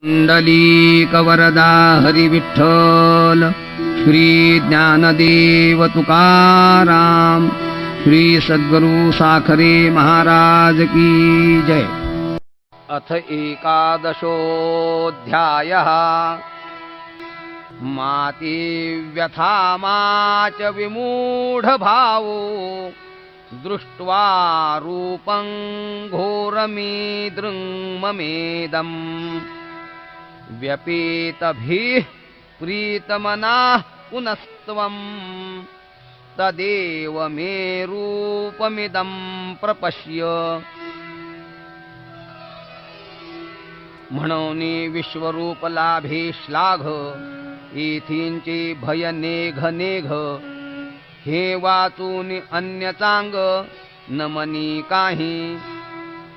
पुंडलीकवरदा हरी विठ्ठल, श्री ज्ञानदेव तुकाराम, श्री सद्गुरु साखरे महाराज की जय। अथ एकादशोऽध्यायः। माति व्यथा माच विमूढभावो, दृष्ट्वा रूपं घोरमीदृङ्ममेदम्। व्यपेतभिः प्रीतमनाः पुनस्त्वं, तदेव मे रूपमिदं प्रपश्य। म्हणोनी विश्वरूप लाभे श्लाघ, येथींचे भय नेघ नेघ। हे वाचूनी अन्य चांग, नमनी काही।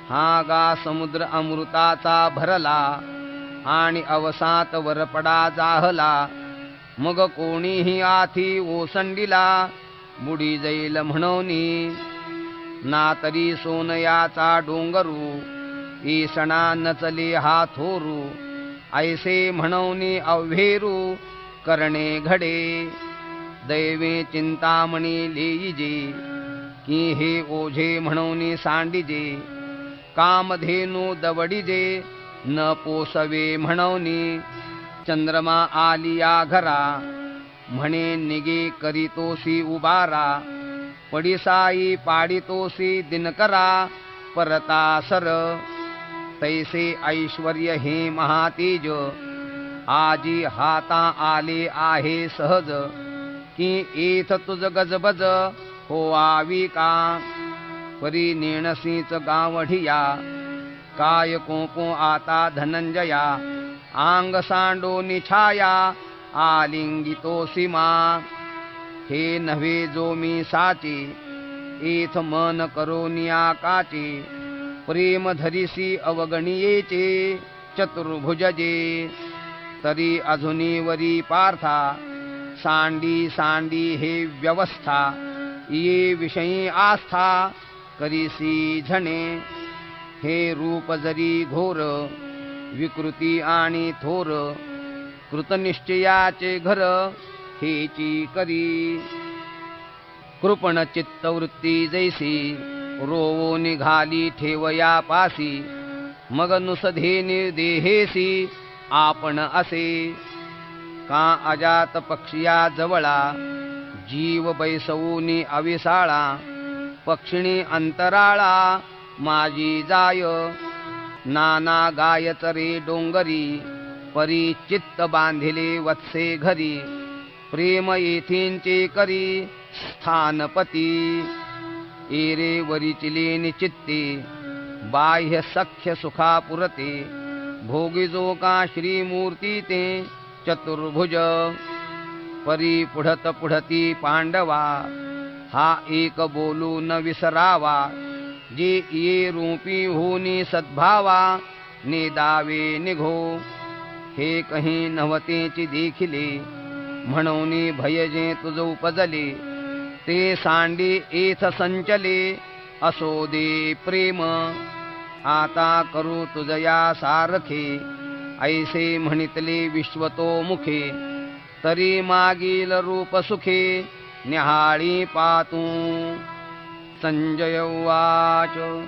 हा गा समुद्र अमृताचा भरला, आणि अवसात वरपडा जाहला। मग कोणीही आथी ओसंडीला, बुडी जाईल म्हणोनी। ना तरी सोनयाचा डोंगरू, ईसणा नचले हा थोरू। ऐसे म्हणोनी अव्हेरू, करणे घडे। दैवे चिंतामणी लेईजे, की हे ओझे म्हणोनी सांडीजे। कामधेनू दवडीजे, न पोसवे म्हणोनी। चंद्रमा आलिया घरा, म्हणे निगे करीतोसी उबारा। पडिसाई पाडितोसी दिनकरा, परता सर। तैसे ऐश्वर्य हे महातेज, आजी हाता आले आहे सहज। की एथ तुझ गजबज होवावी का, परी नेणसीच गावढिया। काय कोको आता धनंजया, आंग सांडो निछाया। आलिंगितोसी मा, हे नव्हे जो मी साची। एथ मन करोनिया काची, प्रेम धरिसी अवगणियेचे। चतुर्भुजजे तरी अजुनी वरी पार्था, सांडी सांडी हे व्यवस्था। ये विषयी आस्था, करीसी झणे। हे रूप जरी घोर, विकृती आणि थोर। कृतनिश्चयाचे घर, हेची करी। कृपण चित्तवृत्ती जैसी, रोवो निघाली ठेवया पासी। मग नुसधे निर्देहेसी, आपण असे। का अजात पक्षिया जवळा, जीव बैसवूनी अविसाळा। पक्षिणी अंतराळा, माझी जाय। नाना गायचरे डोंगरी, परी चित्त बांधिले वत्से घरी। प्रेम येथींचे करी, स्थानपती। एरे वरिचिले निचित्ते, बाह्य सख्य सुखापुरते। भोगी जो का श्रीमूर्ती ते, चतुर्भुज। परी पुढत पुढती पांडवा, हा एक बोलू न विसरावा। जे ये रूपी होनी सद्भावा, नेदावे निघो। हे कही नवतेची देखिले, म्हणोनी भयजे तुझ उपजले। ते सांडी एथ संचले, असो दे प्रेम। आता करू तुझया सारखे, ऐसे म्हणितले विश्वतोमुखे। तरी मागील रूप सुखे, निहाळी पातू। संजय उवाच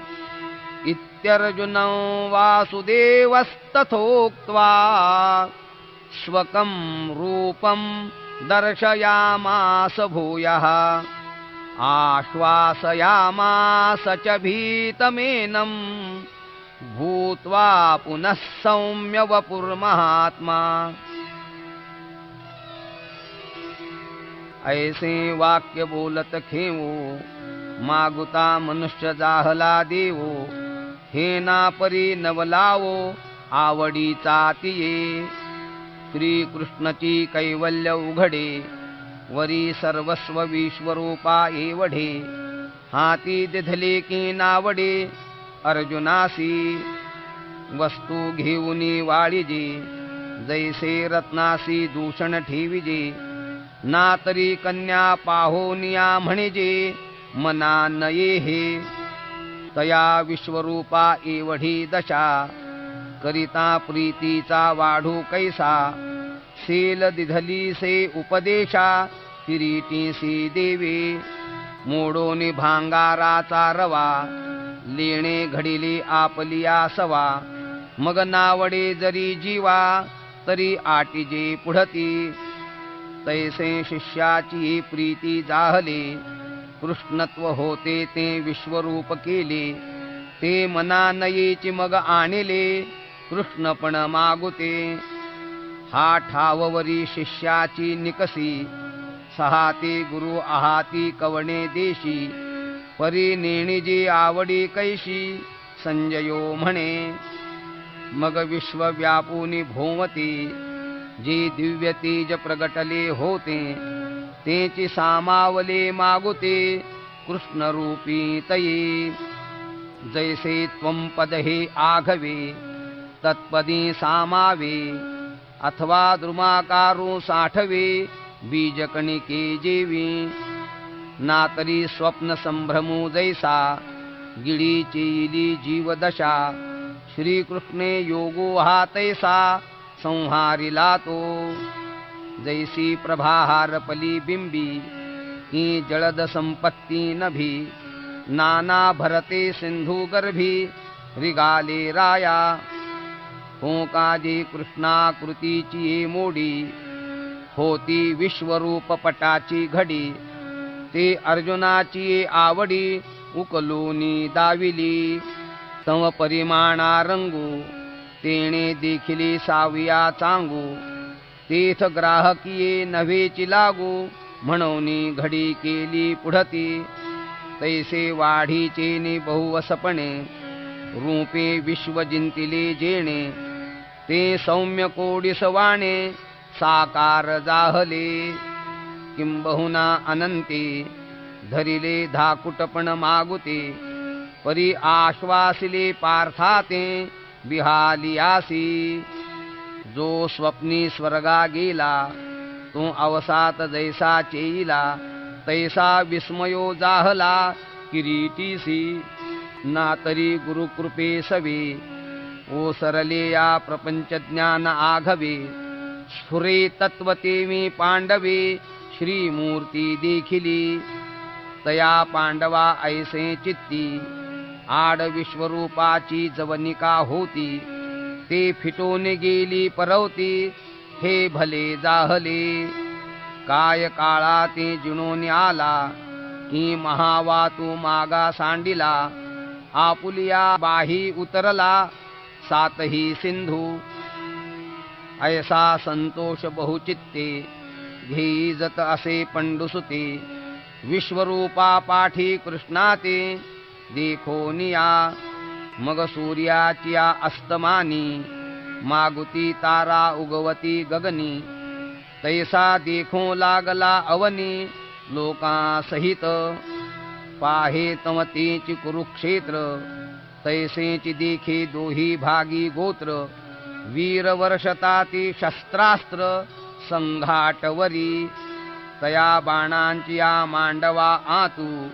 इत्यर्जुनं वासुदेवस्तथोक्त्वा, स्वकं रूपं दर्शयामास भूयः। आश्वासयामास च भीतमेनं, भूत्वा पुनः सौम्य वपुर्महात्मा। ऐसे वाक्य बोलत खेवो, मागुता मनुष्य जाहला देवो। हे ना परी नवलावो, आवडीचा तिये। श्रीकृष्णची कैवल्य उघडे, वरी सर्वस्व विश्वरूपा एवढे। हाती दिधले की नावडे, अर्जुनासी। वस्तू घेऊनी वाळिजे, जैसे रत्नासी दूषण ठेविजे। ना तरी कन्या पाहोनिया म्हणिजे, मना नये हे। तया विश्वरूपा एवढी दशा, करिता प्रीतीचा वाढू कैसा, सेल दिधली से उपदेशा, किरीटीसी देवे मोडोनी भांगाराचा रवा, लेणे घडिली आपलिया सवा, मग नावडे जरी जीवा, तरी आटिजे पुढती, तैसे शिष्याची प्रीती जाहले, कृष्णत्व होते ते विश्वरूप केले, ते मना नयेची मग आणले, कृष्णपण मागुते, हा ठाववरी शिष्याची निकसी, सहाते गुरु आहाती कवणे देशी, परी नेणिजी आवडी कैशी, संजयो म्हणे, मग विश्व व्यापुनी भोवती, जी दिव्य तेज प्रगटले होते, तेची सामावले मागुते, कृष्णरूपी तये, जैसे त्वं पद हे आघवे, तत्पदी सामावे, अथवा द्रुमाकारू साठवे, बीजकणिके जेवी, नातरी स्वप्न संभ्रमू जैसा, गिडीची इली जीवदशा, श्रीकृष्णे योगो हा तैसा, संहारिला तो, जैसी प्रभाहार पली बिंबी, की जळद संपत्ती नभी, नाना भरते सिंधू गर्भी, रिगाले राया, होकाजी कृष्णाकृतीची मोडी, होती विश्वरूप पटाची घडी, ते अर्जुनाची आवडी, उकलूनी दाविली, तव परिमाणा रंगू, तेणे देखिले साविया चांगू, तीर्थ ग्राहकीये नव्हेची लागू, म्हणूनी घडी केली पुढती, तैसे वाढीचे नि बहुवसपणे, रूपे विश्व जिंतिले जेणे, ते सौम्य कोडिसवाणे, साकार जाहले, किंबहुना अनंते, धरिले धाकुटपण मागुते, परी आश्वासिले पार्थाते, बिहालियासी, जो स्वप्नी स्वर्गा गेला, तो अवसात जैसा चेईला, तैसा विस्मयो जाहला, किरीटीसी, ना तरी गुरुकृपे सवे, ओसरले या प्रपंच ज्ञान आघवे, स्फुरे तत्वते मी पांडवे, श्रीमूर्ती देखिली, तया पांडवा ऐसे चित्ती, आड विश्वरूपाची जवनिका होती, ते फिटून गेली परवती, हे भले जाहले, काय काळा ते जिणून आला, की महावातू मागा सांडिला, आपुलिया बाही उतरला, सातही सिंधू, ऐसा संतोष बहुचित्ते, घेई जत असे पंडुसुते, विश्वरूपा पाठी कृष्णाते, देखो निया, मग सूर्याच्या अस्तमानी, मागुती तारा उगवती गगनी, तैसा देखो लागला अवनी, लोकांसहित, पाहे तमतेची कुरुक्षेत्र, तैसेची देखे दोही भागी गोत्र, वीर वर्षताती शस्त्रास्त्र, संघाटवरी, तया बाणांची या मांडवा आतू,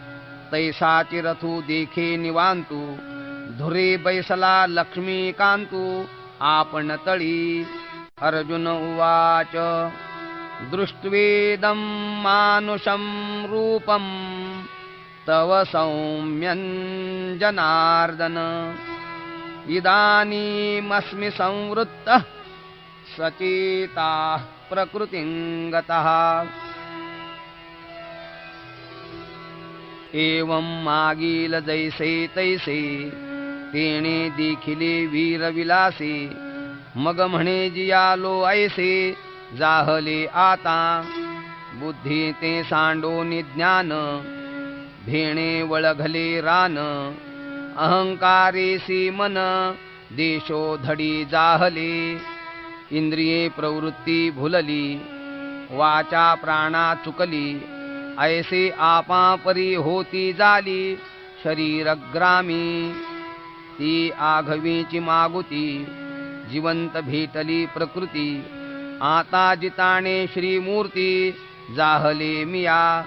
तैसाची रथू देखे निवांतू, धुरे बैसला लक्ष्मीकांतू, आपण तळी, अर्जुन उवाच, दृष्ट्वेदं मानुषं रूपं, तव सौम्यं जनार्दन, इदानीमस्मि संवृत्तः, सचेताः प्रकृतिं गतः, एवं मागील जैसे तैसे, तेणे देखिले वीरविलासे, मग म्हणे जियालो ऐसे, जाहले आता, बुद्धी ते सांडोनी ज्ञान, भेणे वळघले रान, अहंकारेसी मन, देशो धडी जाहले, इंद्रिये प्रवृत्ती भुलली, वाचा प्राणा चुकली, ऐसे आपा परी होती जाली, शरीरग्रामी, ती आघवीची मागुती, जिवंत भेटली प्रकृती, आता जिताणे श्रीमूर्ती, जाहले मिया,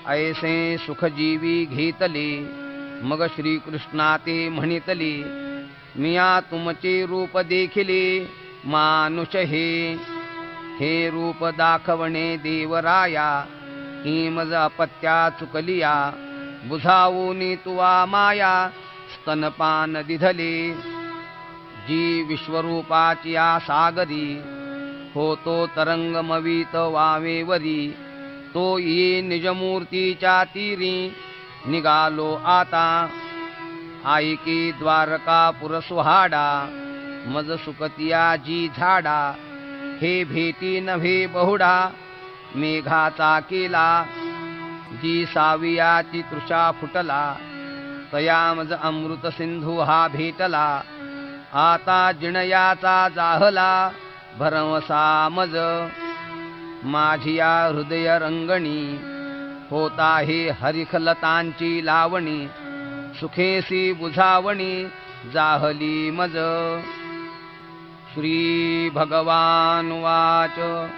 ऐसे सुखजीवी घेतले, मग श्रीकृष्णा ते म्हणितले, मिया तुमचे रूप देखिले मानुष हे रूप दाखवणे देवराया, ही मज अपत्या चुकलिया, बुझावूनी तुवा माया, स्तनपान दिधले. जी विश्वरूपाची या सागरी, होतो तरंगमवीत वावेवरी, तो ये निजमूर्तीच्या तीरी, निघालो आता. आईकी द्वारकापुर सुहाडा, मज सुकतिया जी झाडा, हे भेटी नव्हे बहुडा, मेघाचा केला. जी सावियाची तृषा फुटला, तया मज अमृत सिंधू हा भेटला. आता जिणयाचा जाहला, भरवसा मज. माझिया हृदय रंगणी, होता हे हरिखलतांची लावणी. सुखेसी बुझावणी, जाहली मज. श्री भगवान वाच.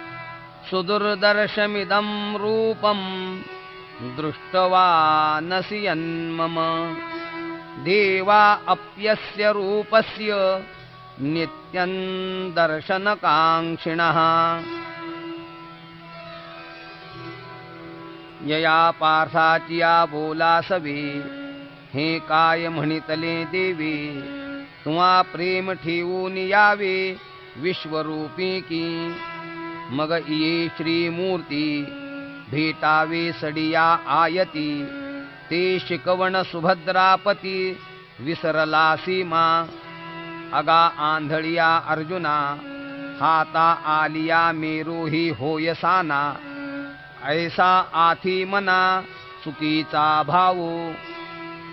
सुदुर्दर्शमिदं रूपं दृष्टवानसि यन्मम. देवा अप्यस्य रूपस्य नित्यं दर्शनकाङ्क्षिणः. यया पार्थाचिया बोलासवे, हे काय म्हणितले देवे. तुवा प्रेम ठेवून यावे विश्वरूपी की. मग ये श्रीमूर्ती भेटावे सडिया आयती. ते शिकवण सुभद्रापती विसरला सीमा. अगा आंधळिया अर्जुना, हाता आलिया मेरूही होयसाना. ऐसा आथी मना चुकीचा भावो,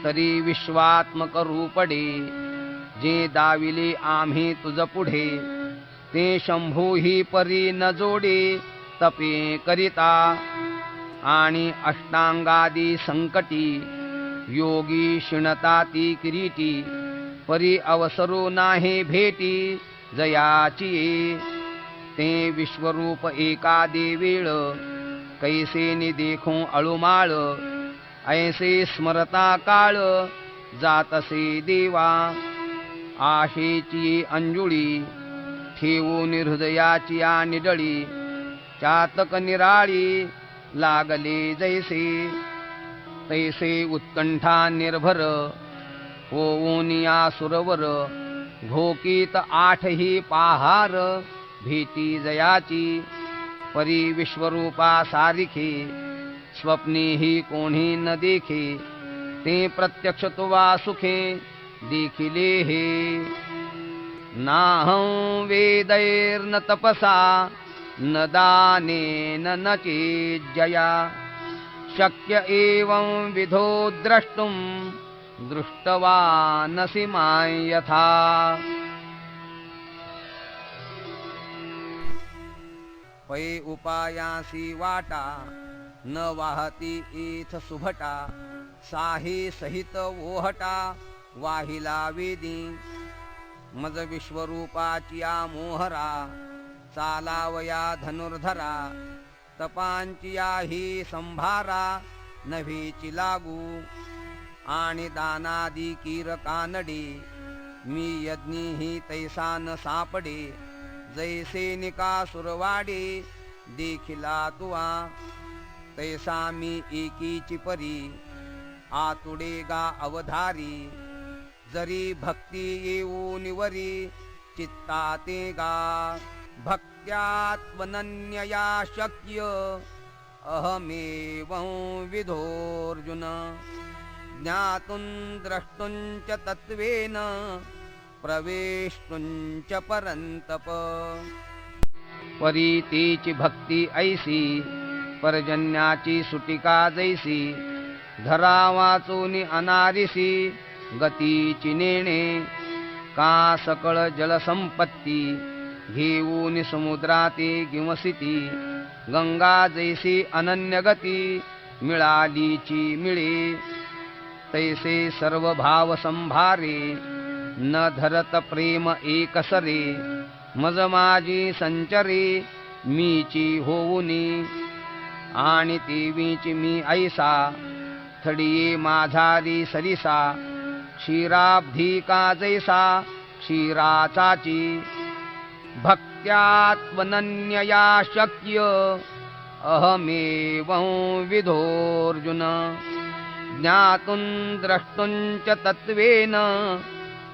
तरी विश्वात्मक रूपडे. जे दाविले आम्ही तुझ पुढे, ते शंभूही परी न जोडे तपे करिता. आणि अष्टांगादी संकटी, योगी शिणता ती किरीटी. परी अवसरो नाहे भेटी जयाची. ते विश्वरूप एका देवेळ, कैसे नि देखूं अळुमाळ. ऐसे स्मरता काळ, जातसे देवा. आशेची अंजुळी, ठेवून हृदयाची या निडळी. चातक निराळी, लागले जैसे. तैसे उत्कंठा निर्भर, होऊन या सुरवर. घोकीत आठही पहार, भीती जयाची. परी विश्वरूपा सारिखे, स्वप्नेही कोणी न देखे. ते प्रत्यक्ष तुवा सुखे देखिले हे. नाहं वेदैर्न तपसा, न दानेन न चेज्जया. शक्य एवं विधो द्रष्टुं, दृष्टवानसि मां यथा. पै उपायासी वाटा, न वाहती इथ सुभटा. साही सहित ओहटा, वाहिला वेदी. मज विश्वरूपाचिया मोहरा, चालावया धनुर्धरा. तपांचिया ही संभारा, नभेची लागू. आणि दानादी कीर कानडे, मी यज्ञी ही तैसा न सापडे. जैसे निकासुरवाडे, देखिला तुवा. तैसा मी एकीची परी, आतुडे गा अवधारी. जरी भक्ती येऊन वरी, चित्ताते गा. भक्त्यात्मनन्यया शक्य, अहमेवं विधोऽर्जुन. ज्ञातुं द्रष्टुं च तत्त्वेन, प्रवेष्टुं च परन्तप. परी तीची भक्ती ऐसी, पर्जन्याची सुटिका जैसी. धरा वाचूनी अनारिसी, गतीची नेणे. का सकळ जलसंपत्ती, घेऊन समुद्राते गिवसिती. गंगा जैसी अनन्यगती, मिळालीची मिळे. तैसे सर्व भाव संभारे, न धरत प्रेम एकसरे. मज माझी संचरे, मीची होऊनी. आणि देवीची मी ऐसा, थडिये माझारी सरिसा. क्षीराब्धी का जैसा, क्षीराचाची भक्त्यात्मनन्यया शक्य अहमेवं विधोऽर्जुन ज्ञातुं द्रष्टुं च तत्त्वेन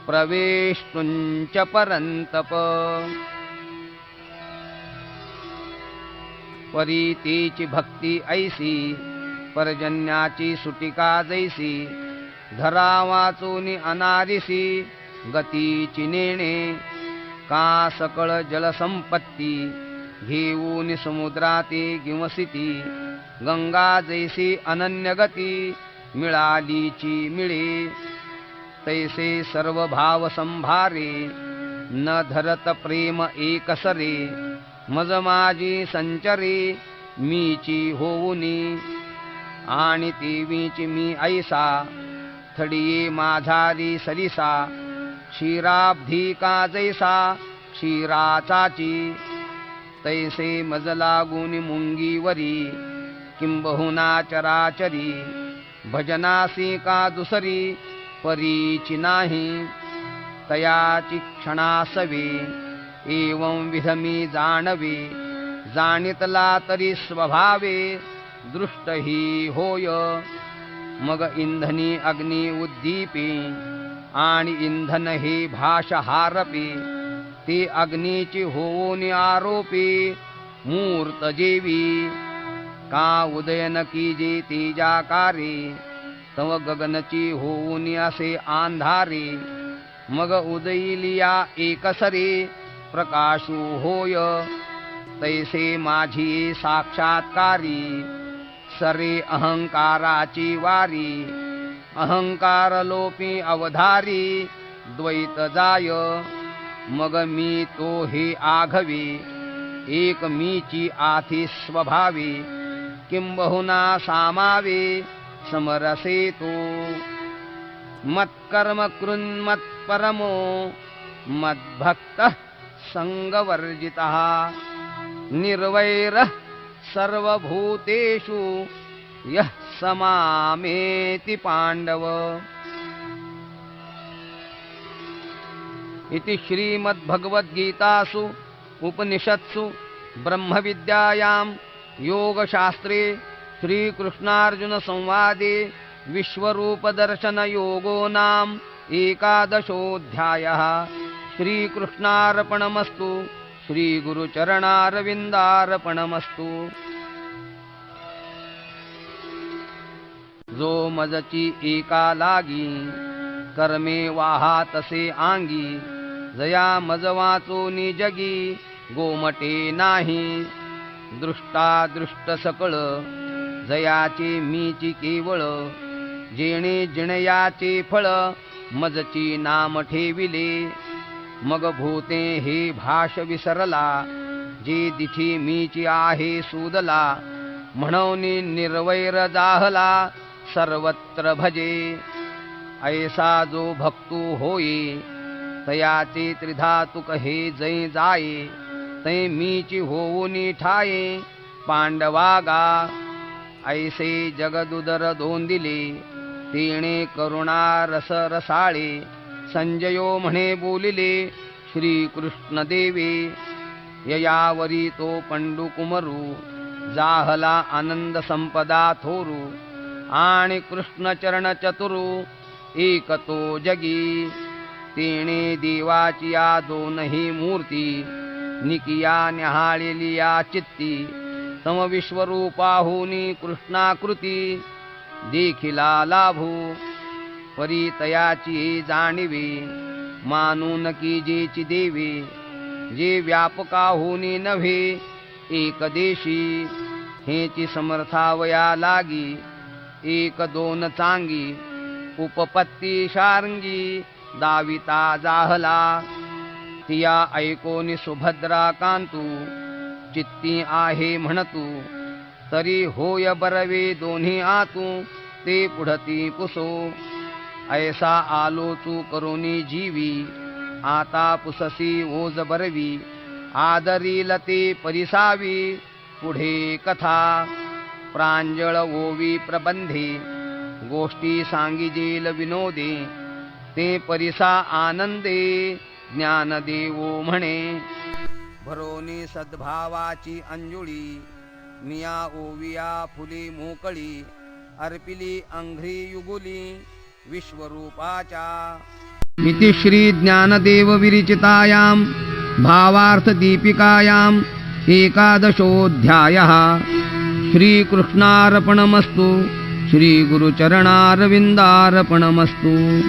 प्रवेष्टुं च परन्तप परीतीची भक्ती ऐसी पर्जन्याची सुटिका जैसी धरा वाचूनी अनारिसी गतीची नेणे का सकळ जलसंपत्ती घेऊन समुद्राते गिवसिती गंगा जैसी अनन्य गती मिळालीची मिळे तैसे सर्व भाव संभारे न धरत प्रेम एकसरे मज माझी संचरे मीची होऊनी आणि तेवीची मी ऐसा थडिये माझारी सरिसा क्षीराब्धी का जैसा क्षीराचाची तैसे मज लागून मुंगीवरी किंबहुना चराचरी भजनासी का दुसरी परीची नाही तयाची क्षणासवे एवं विधमी जाणवे जाणितला तरी स्वभावे दृष्ट ही होय मग इंधनी अग्नी उद्दीपे आणि इंधन हे भाष हारपे ते अग्नीची होऊन आरोपे मूर्त जेवी का उदयन की जे तेजाकारे तव गगनची होऊन असे अंधारे मग उदयिलिया एकसरे प्रकाशू होय तैसे माझी साक्षात्कारी सरे अहंकाराची वारी अहंकार लोपी अवधारी द्वैत जाय मग मी तो हे आघवे एक मीची आथी स्वभावे किंबहुना सामावे समरसे तो मत्कर्म कृन्मत्परमो मद्भक्तः संगवर्जितः निर्वैरः सर्वभूतेषु यः समामेति पांडव। इति श्रीमद्भगवद्गीतासु उपनिषत्सु ब्रह्मविद्यायां योगशास्त्रे श्रीकृष्णार्जुन संवादे विश्वरूपदर्शनयोगो नाम एकादशोऽध्यायः। श्रीकृष्णार्पणमस्तु। श्रीगुरुचरणारविंदार्पणमस्तु। जो मजची एका लागी कर्मे वाहा तसे आंगी जया मज वाचोनी जगी गोमटे नाही दृष्टा दृष्ट सकळ जयाचे मीची केवळ जेणे जिणयाचे फळ मजची नाम ठेविले मग भूते हे भाष विसरला जे दिठी मीची आहे सूदला म्हणून निर्वैर जाहला सर्वत्र भजे ऐसा जो भक्तू होई तयाचे त्रिधातुक हे जै जाये तै मीची होऊनी ठाये पांडवागा ऐसे जगदुदर दोंदिले तेणे करुणा रस रसाळे संजयो म्हणे बोलिले श्रीकृष्ण देवे ययावरी तो पंडू कुमरू जाहला आनंद संपदा थोरू आणि कृष्ण चरण चतुरू एक तो जगी तेणे देवाची या दोनही मूर्ती निकिया न्याहाळिलिया चित्ती तम विश्वरूपाहुनी कृष्णाकृती देखिला लाभू परितयाची जाणीवे मानून की जेची देवे जे व्यापकाहुनी नव्हे एकदेशी हेची समर्थावया लागी एक दोन चांगी उपपत्ती शार्ंगी दाविता जाहला तिया ऐकोनी सुभद्रा कांतू चित्ती आहे म्हणतू तरी होय बरवे दोन्ही आतू ते पुढती पुसो ऐसा आलो तू करोनी जीवी आता पुससी ओज बरवी आदरील ते परिसावी पुढे कथा प्रांजळ ओवी प्रबंधे गोष्टी सांगिजेल विनोदे ते परिसा आनंदे ज्ञानदेवो म्हणे, भरोनी सद्भावाची अंजुळी, मिया ओविया फुली मोकळी, अर्पिली अंघ्री युगुली विश्वरूपाच्या. इति श्री ज्ञानदेव विरचितायां भावार्थ दीपिकायां एकादशोऽध्यायः. श्रीकृष्णार्पणमस्तु. श्रीगुरुचरणारविन्दार्पणमस्तु.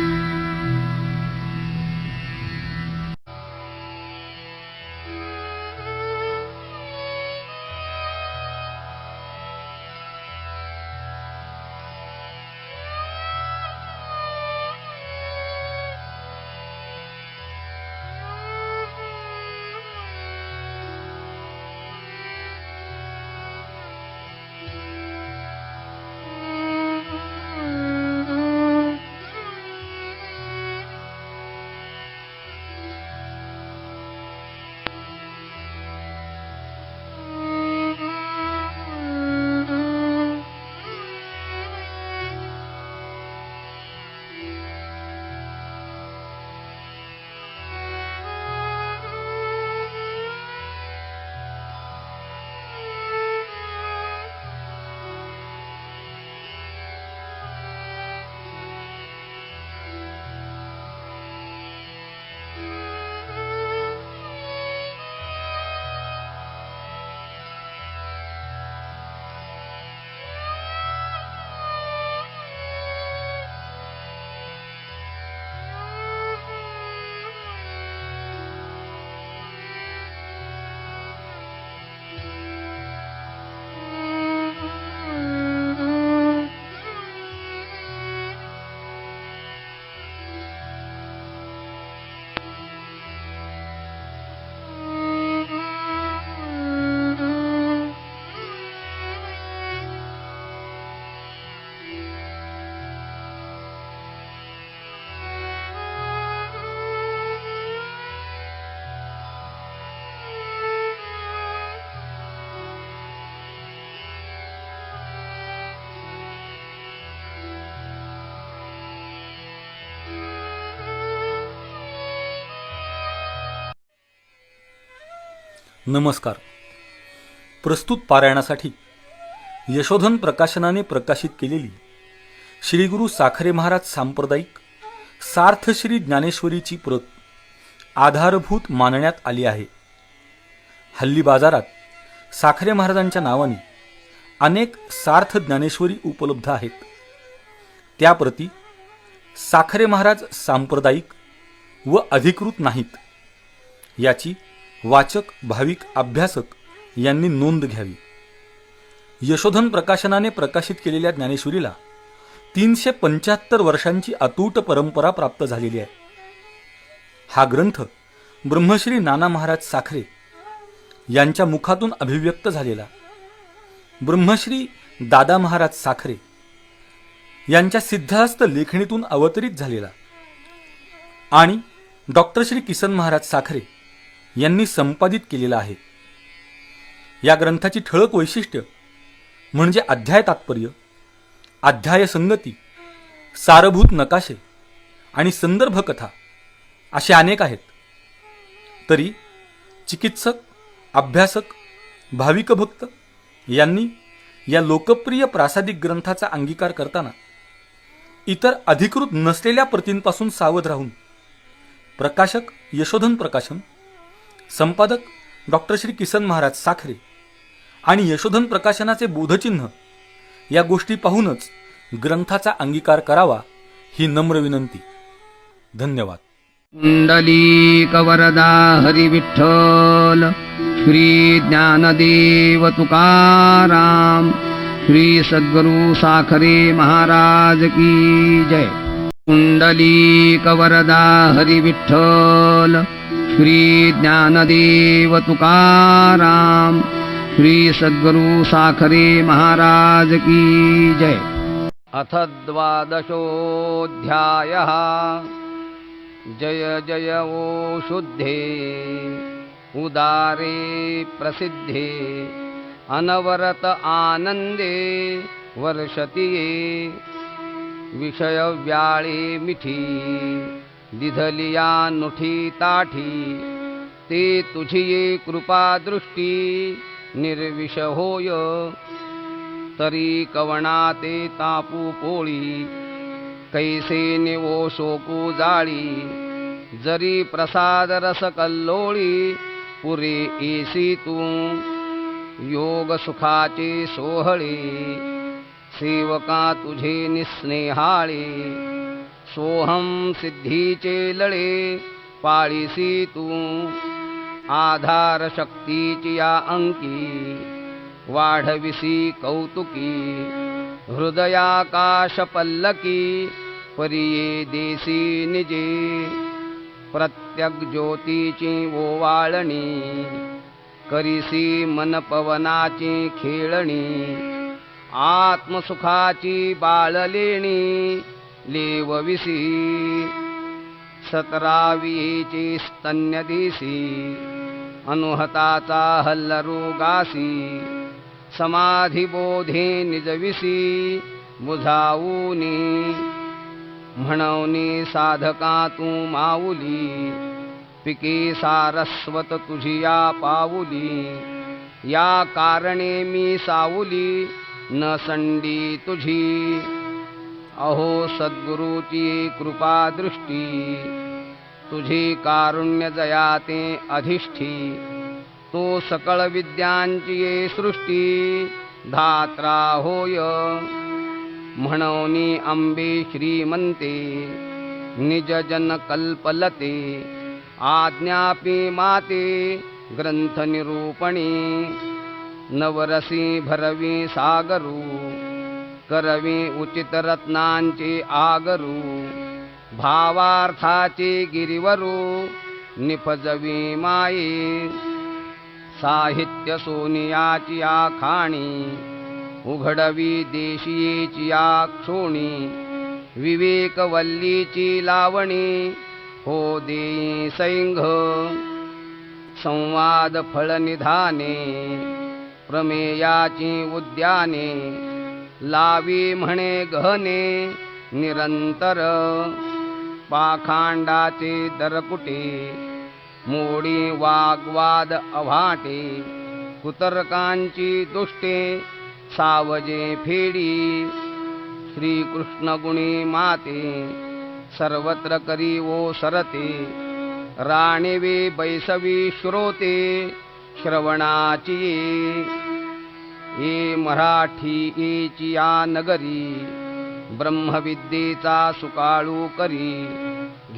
नमस्कार. प्रस्तुत पारायणासाठी यशोधन प्रकाशनाने प्रकाशित केलेली श्री गुरु साखरे महाराज सांप्रदायिक सार्थ श्री ज्ञानेश्वरीची प्रत आधारभूत मानण्यात आली आहे. हल्ली बाजारात साखरे महाराजांच्या नावाने अनेक सार्थ ज्ञानेश्वरी उपलब्ध आहेत. त्या प्रती साखरे महाराज सांप्रदायिक व अधिकृत नाहीत याची वाचक भाविक अभ्यासक यांनी नोंद घ्यावी. यशोधन प्रकाशनाने प्रकाशित केलेल्या ज्ञानेश्वरीला 375 वर्षांची अतूट परंपरा प्राप्त झालेली आहे. हा ग्रंथ ब्रह्मश्री नाना महाराज साखरे यांच्या मुखातून अभिव्यक्त झालेला, ब्रह्मश्री दादा महाराज साखरे यांच्या सिद्धहस्त लेखणीतून अवतरित झालेला आणि डॉक्टर श्री किसन महाराज साखरे यांनी संपादित केलेला आहे. या ग्रंथाची ठळक वैशिष्ट्य म्हणजे अध्याय तात्पर्य, अध्याय संगती, सारभूत नकाशे आणि संदर्भ कथा असे अनेक आहेत. तरी चिकित्सक, अभ्यासक, भाविक भक्त यांनी या लोकप्रिय प्रासादिक ग्रंथाचा अंगीकार करताना इतर अधिकृत नसलेल्या प्रतींपासून सावध राहून प्रकाशक यशोधन प्रकाशन, संपादक डॉक्टर श्री किसन महाराज साखरे आणि यशोधन प्रकाशनाचे बोधचिन्ह या गोष्टी पाहूनच ग्रंथाचा अंगीकार करावा ही नम्र विनंती. धन्यवाद. कुंडलीक वरदा हरी विठ्ठल. श्री ज्ञानदेव तुकाराम. श्री सद्गुरु साखरे महाराज की जय. कुंडलीक वरदा हरी विठ्ठल. श्री ज्ञानदेव तुकाराम. श्री सद्गुरु साखरे महाराज की जय. अथ द्वादशोऽध्यायः. जय जय ओ शुद्धे उदारे प्रसिद्धे अनवरत आनंदे वर्षति ये. विषय व्याळे मिठी दिधलिया नुठी ताठी ते तुझी ये कृपा दृष्टी निर्विष होय तरी कवणा ते तापू पोळी कैसे निवो शोकू जाळी जरी प्रसाद रस कल्लोळी पुरे एसी तू योग सुखाचे सोहळे सेवका तुझे निस्नेहाळे सोहम सिद्धीचे लळे पाळीसी तू आधार शक्तीची या अंकी वाढविसी कौतुकी हृदयाकाश पल्लकी परिये देसी निजे प्रत्यक ज्योतीची ओवाळणी करीसी मन पवनाची खेळणी आत्मसुखाची बाळलेणी लेवविसी सतरावीची स्तन्य दिसी अनुहताचा हल्लरोगासी समाधिबोधे निजविसी बुझावूनी म्हणवनी साधका तू माऊली पिके सारस्वत तुझिया पाऊली या कारणे मी सावली न संडी तुझी अहो सद्गुरूची कृपा दृष्टी तुझी कारुण्य जयाते अधिष्ठी तो सकळ विद्यांची ये सृष्टी धात्रा होय म्हणवनी अंबे श्रीमंते निज जन कल्पलते आज्ञापी माते ग्रंथ निरूपणी नवरसी भरवी सागरू करवी उचित रत्नांचे आगरू भावार्थाचे गिरिवरू निफजवी माये साहित्य सोनियाची आखाणी उघडवी देशीयेची आक्षोणी विवेकवल्लीची लावणी हो देई सैंघ संवाद फळनिधाने प्रमेयाची उद्याने लावी म्हणे गहने निरंतर पाखांडाचे दरकुटे मोडी वाग्वाद अभाटे कुतर्कांची दुष्टे सावजे फेडी श्रीकृष्ण गुणी माते सर्वत्र करी वो सरते राणेवे बैसवी श्रोते श्रवणाची ये मराठी येची या नगरी ब्रह्मविद्येचा सुकाळू करी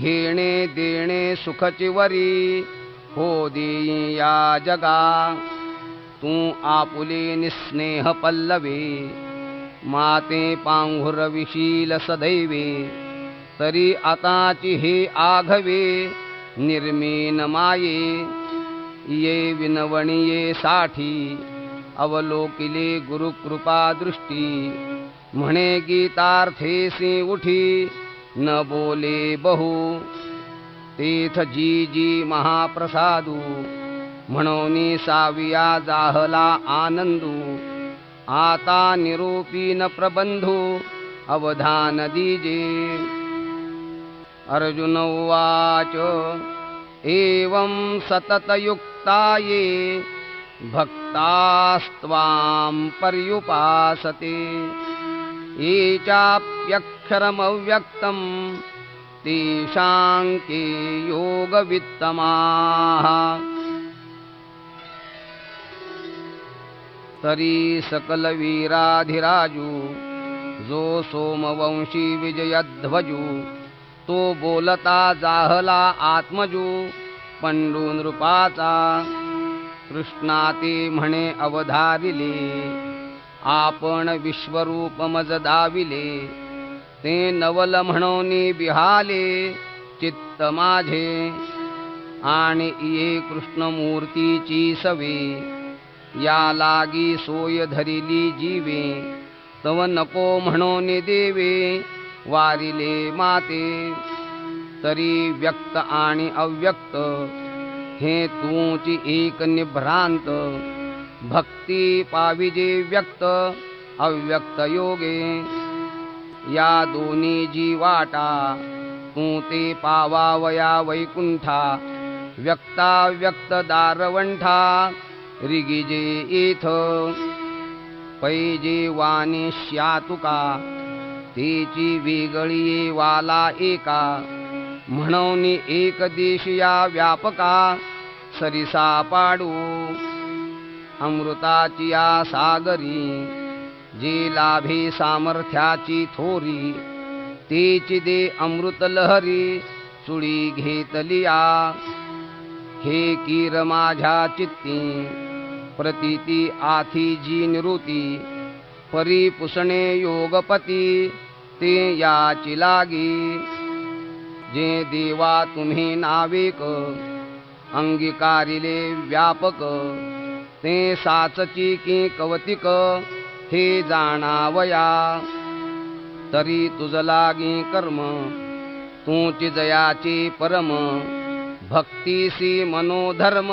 घेणे देणे सुखची वरी हो देई या जगा तू आपुले निस्नेह पल्लवे माते पांघुर विशील सदैवे तरी आताची हे आघवे निर्मीन माये ये विनवणिये साठी अवलोकिले गुरुकृपा दृष्टी म्हणे गीतार्थेसी उठी न बोले बहु तेथ जी जी महाप्रसादू म्हणोनी साविया जाहला आनंदू आता निरूपीन प्रबंधू अवधान दीजे अर्जुन उवाच एवं सततयुक्ता ये भक्तास्त्वां पर्युपासते ये चाप्यक्षरमव्यक्तं तेषां के योगवित्तमाः तरी सकलवीराधिराजू जो सोमवंशी विजयध्वजू तो बोलता जाहला आत्मजू पंडू नृपाचा कृष्णाते म्हणे अवधारिले आपण विश्वरूप मज दाविले ते नवल म्हणोनी बिहाले चित्त माझे आणि ये कृष्णमूर्तीची सवे या लागी सोय धरिली जीवे तव नको म्हणोनी देवे वारिले माते तरी व्यक्त आणि अव्यक्त हे तूची एक निभ्रांत भक्ती पाविजे व्यक्त अव्यक्त योगे या दोन्ही जी वाटा तू ते पावावया वैकुंठा व्यक्ता व्यक्त दारवंठा रिगिजे इथ पैजे वाणी श्यातुका तेची वेगळी वाला एका म्हणून एक देशिया व्यापका सरिसा पाडू अमृताची या सागरी जे लाभे सामर्थ्याची थोरी तेची दे अमृत लहरी चुळी घेतलिया हे कीर माझ्या चित्ती प्रतीती आथी जी निवृत्ती परिपुसणे योगपती ते याची लागी जे देवा तुम्ही नावेक अंगीकारिले व्यापक ते साचची की कवतिक हे जाणावया तरी तुझ लागी कर्म तूची जयाची परम भक्तीसी मनोधर्म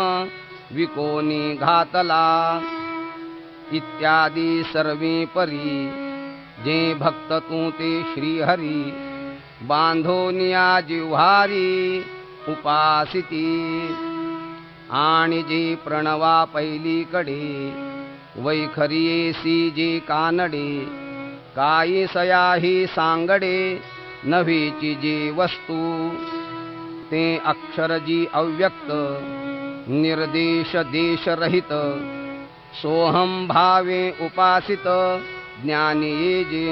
विकोनी घातला इत्यादी सर्वी परी जे भक्त तू ते श्रीहरी बांधोनिया जिव्हारी उपासिती आणि जे प्रणवा पैलीकडे वैखरियेसी जे कानडे काही सयाही सांगडे नव्हेची जे वस्तू ते अक्षर जी अव्यक्त निर्देश देशरहित सोहम भावे उपासित ज्ञानी जे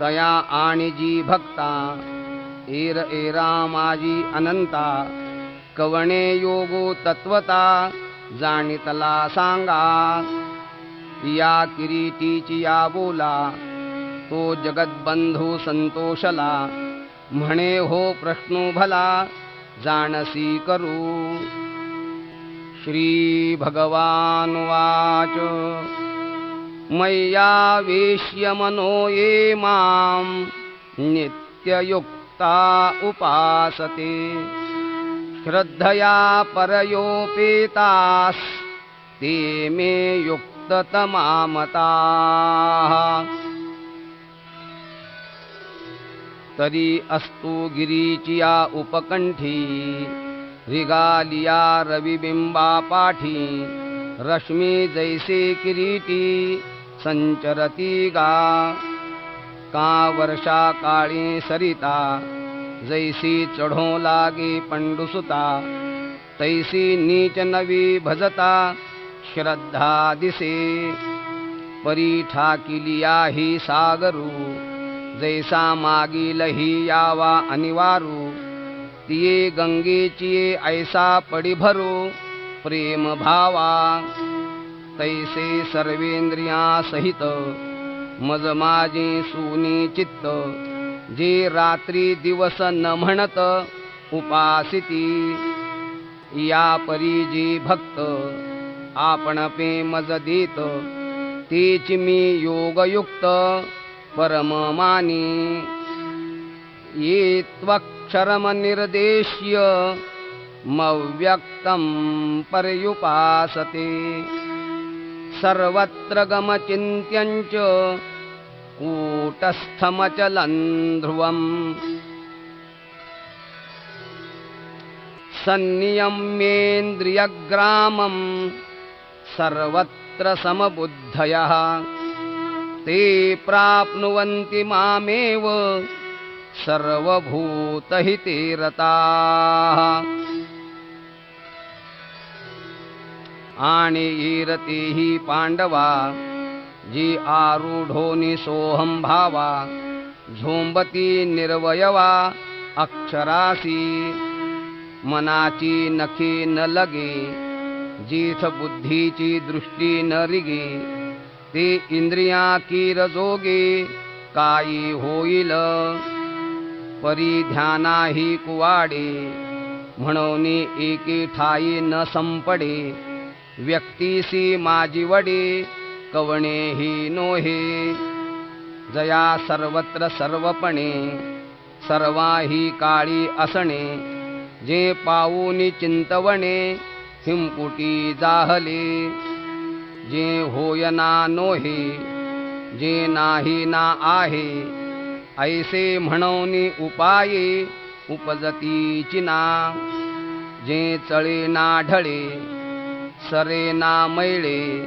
तया आणि जी भक्ता एर एरा माझी अनंता कवणे योगो तत्वता जाणितला सांगा या किरीटीची या बोला तो जगतबंधू संतोषला म्हणे हो प्रश्नो भला जाणसी करू श्री भगवान वाच मय्या वेश्य मनो ये मां नित्ययुक्ता उपासते श्रद्धया परयोपेतास ते मे युक्ततमा मताः तरी अस्तु गिरीचिया उपकंठी रिगालिया रविबिंबा पाठी रश्मी जैसे किरीटी संचरती गा का वर्षा काळी सरिता जैसी चढो लागे पंडुसुता तैसी नीच नवी भजता श्रद्धा दिसे परी ठाकिलिया ही सागरू जैसा मागीलही यावा अनिवारू तिये गंगेची ऐसा पडी भरू प्रेम भावा तैसे सर्वेंद्रिया सहित मज माझी सुनी चित्त जे रात्री दिवस न म्हणत उपासिती या परी जी भक्त आपण पे मज देत तेची मी योगयुक्त परम मानी ये त्वक्षरम निर्देश्य मव्यक्तं पर्युपासते सर्वत्र गमचिन्त्यञ्च कूटस्थमचलं ध्रुवम् सन्नियम्येन्द्रियग्रामं सर्वत्र समबुद्धयः ते प्राप्नुवन्ति मामेव सर्वभूतहिते रताः आणि ईरतेही पांडवा जी आरूढोनी सोहम भावा झोंबती निर्वयवा अक्षरासी मनाची नखे न लगे जीथ बुद्धीची दृष्टी न रिगे ते इंद्रिया कीर जोगे काही होईल परी ध्यानाही कुवाडे म्हणून एके ठाई न संपडे व्यक्तीसी माझी वडे कवणे ही नोहे जया सर्वत्र सर्वपणे सर्वाही काळी असणे जे पाऊनी चिंतवणे हिमकुटी जाहले जे होयना नोहे जे नाही ना आहे ऐसे म्हणूनी उपाये उपजतीची ना. जे चळे ना ढळे सरे ना मैळे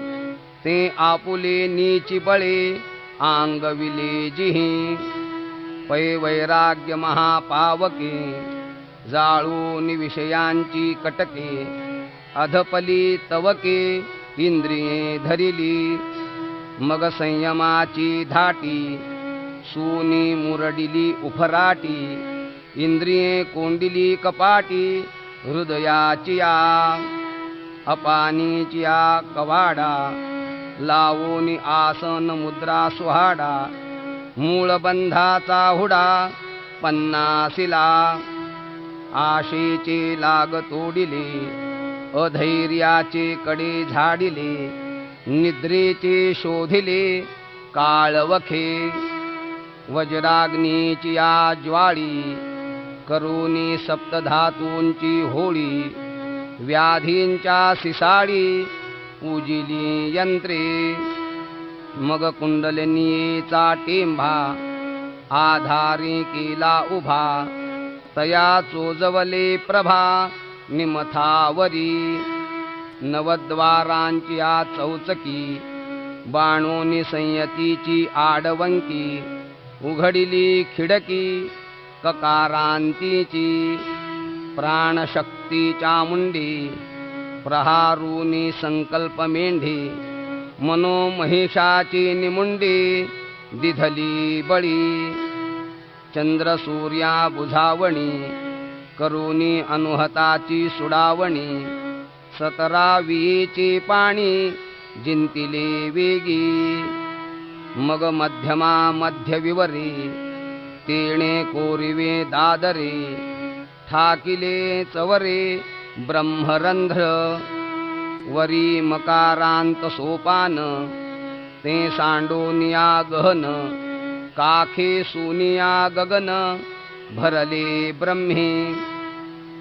ते आपुले नीची बळे आंगविले जिही. पै वैराग्य महापावके जाळून विषयांची कटके अधपली तवके इंद्रिये धरिली. मग संयमाची धाटी सूनी मुरडिली उफराटी इंद्रिये कोंडिली कपाटी हृदयाची या. अपानीची या कवाडा लावोनी आसन मुद्रा सुहाडा. मूळ बंधाचा हुडा पन्नासिला. आशेचे लाग तोडिले अधैर्याचे कडे झाडिले. निद्रेचे शोधिले काळवखे. वज्राग्नीची या ज्वाळी करुणी सप्तधातूंची होळी. व्याधींच्या सिसाळी पूजिली यंत्रे. मग कुंडलिनीचा टेंभा आधारी केला उभा. तया चोजवले प्रभा निमथावरी. नवद्वारांची या चौचकी बाणोनी संयतीची आडवंकी. उघडिली खिडकी ककारांतीची. प्राणशक्ती चामुंडी प्रहारुनी संकल्प मेंढी. मनोमहेशाची निमुंडी दिधली बळी. चंद्र सूर्या बुझावणी करुणी अनुहताची सुडावणी. 17वीचे पाणी जिंतिले वेगी. मग मध्यमा मध्यविवरे तेणे कोरिवे दादरे. ठाकिले चवरे ब्रह्मरंध्र. वरी मकारांत सोपान ते सांडोनिया गहन. काखे सुनिया गगन भरले ब्रह्मे.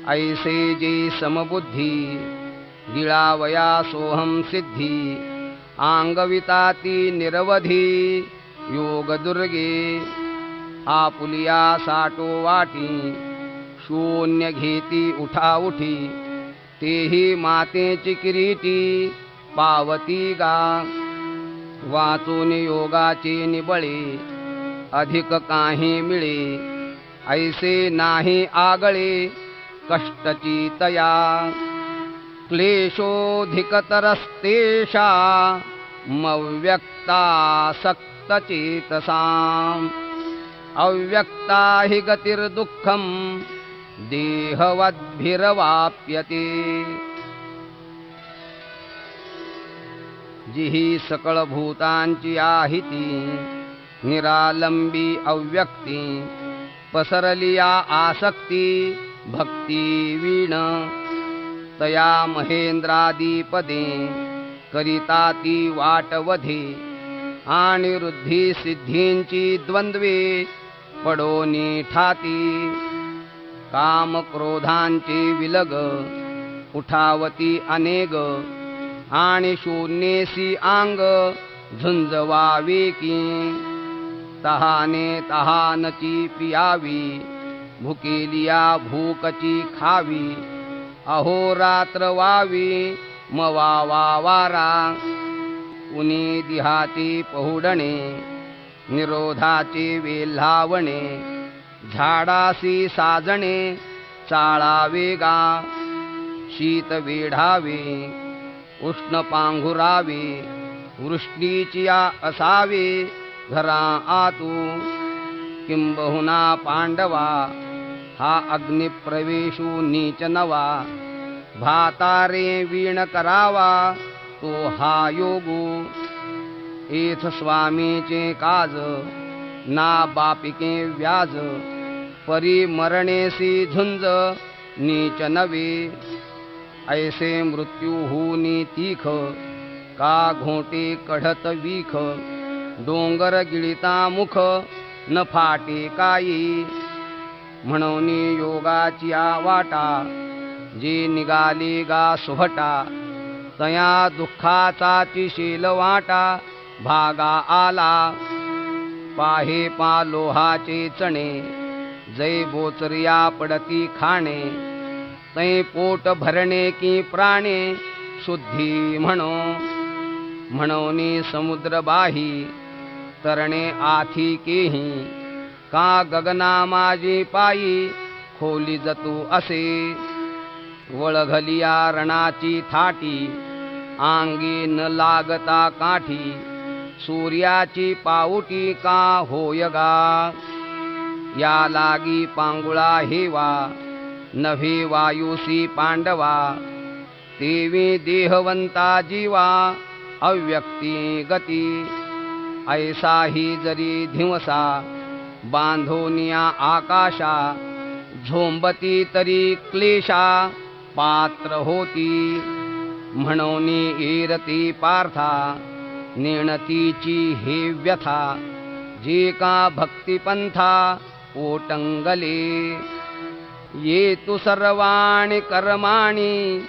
ऐसे जे समबुद्धी गिळावया सोहम सिद्धी. आंगविताती निरवधी योग दुर्गे. आपुलिया साटो वाटी शून्य घेती उठाउठी. तेही मातेची किरीटी पावती गा. वाचून योगाचे निबळे अधिक काही मिळे. ऐसे नाही आगळे कष्टची तया. क्लेशोधिकतरस्तेषा मव्यक्तासक्तचेतसाम्. अव्यक्ता हि गतिर्दुःखं देहवद्भिरवाप्यते. जिही सकळ भूतांची आहिती निरालंबी अव्यक्ती. पसरलिया आसक्ती भक्ती वीण. तया महेंद्रादिपदे करिता ती वाटवधे. आणि वृद्धी सिद्धींची द्वंद्वे पडोनी ठाती. काम क्रोधांचे विलग उठावती अनेग. आणि शून्येसी आंग झुंजवावे की. तहाने तहानची पियावी भुकेलिया भूकची खावी. अहोरात्र वावी मवावा वारा. उनी दिहाती पहुडणे निरोधाचे वेल्हावणे. झाडासी साजणे चाळावे गा. शीत वेढावे उष्ण पांघुरावे. वृष्टीची असावे घरा आतू. किंबहुना पांडवा हा अग्निप्रवेशू नीच नवा. भातारे वीण करावा तो हा योगू. एथ स्वामीचे काज ना बापिके व्याज. परी मरणेसी झुंज नीच नवे. ऐसे मृत्यू होनी तीख का घोटे कढत वीख. डोंगर गिळिता मुख न फाटे काई. म्हणून योगाची वाटा जी निघाली गा सुभटा. तया दुःखाचा चिशील वाटा भागा आला. पाहे पा लोहाचे चणे, जै बोचरिया पडती खाणे, तै पोट भरणे की प्राणे, शुद्धी म्हणो. म्हणोनी समुद्र बाही, तरणे आथी केही, का गगना माझी पायी, खोली जतू असे. वळघलिया रणाची थाटी, आंगी न लागता काठी, सूर्याची पाऊटी का होय गा. या लागी पांगुळा हेवा, नभे वायुसी पांडवा, तेवी देहवंता जीवा, अव्यक्ती गती. ऐसाही जरी धिवसा, बांधोनिया आकाशा, झोंबती तरी क्लेशा, पात्र होती. म्हणोनी एरती पार्था, नेणतीची हे व्यथा, जे का भक्तिपंथा ओटंगले. ये तु सर्वाणि कर्माणि,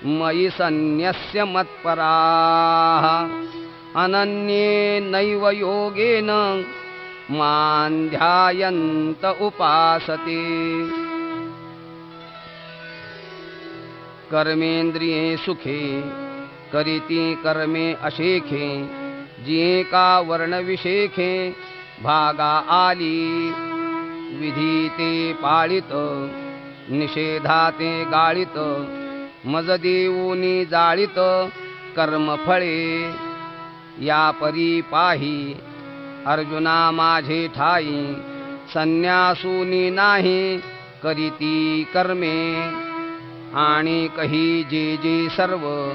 मयि सन्न्यस्य मत्पराः, अनन्ये नैव योगेन, मां ध्यायन्त उपासते. कर्मेंद्रिये सुखे, करीती कर्मे अशेखे, जिये का वर्णविशेखे, भागा आली. विधी ते पाळित, निषेधाते गाळित, मज देऊनी जाळित, कर्मफळे. या परी पाही, अर्जुना माझे ठाई, संन्यासूनी नाही, करीती कर्मे. आणि कही जे जे सर्व,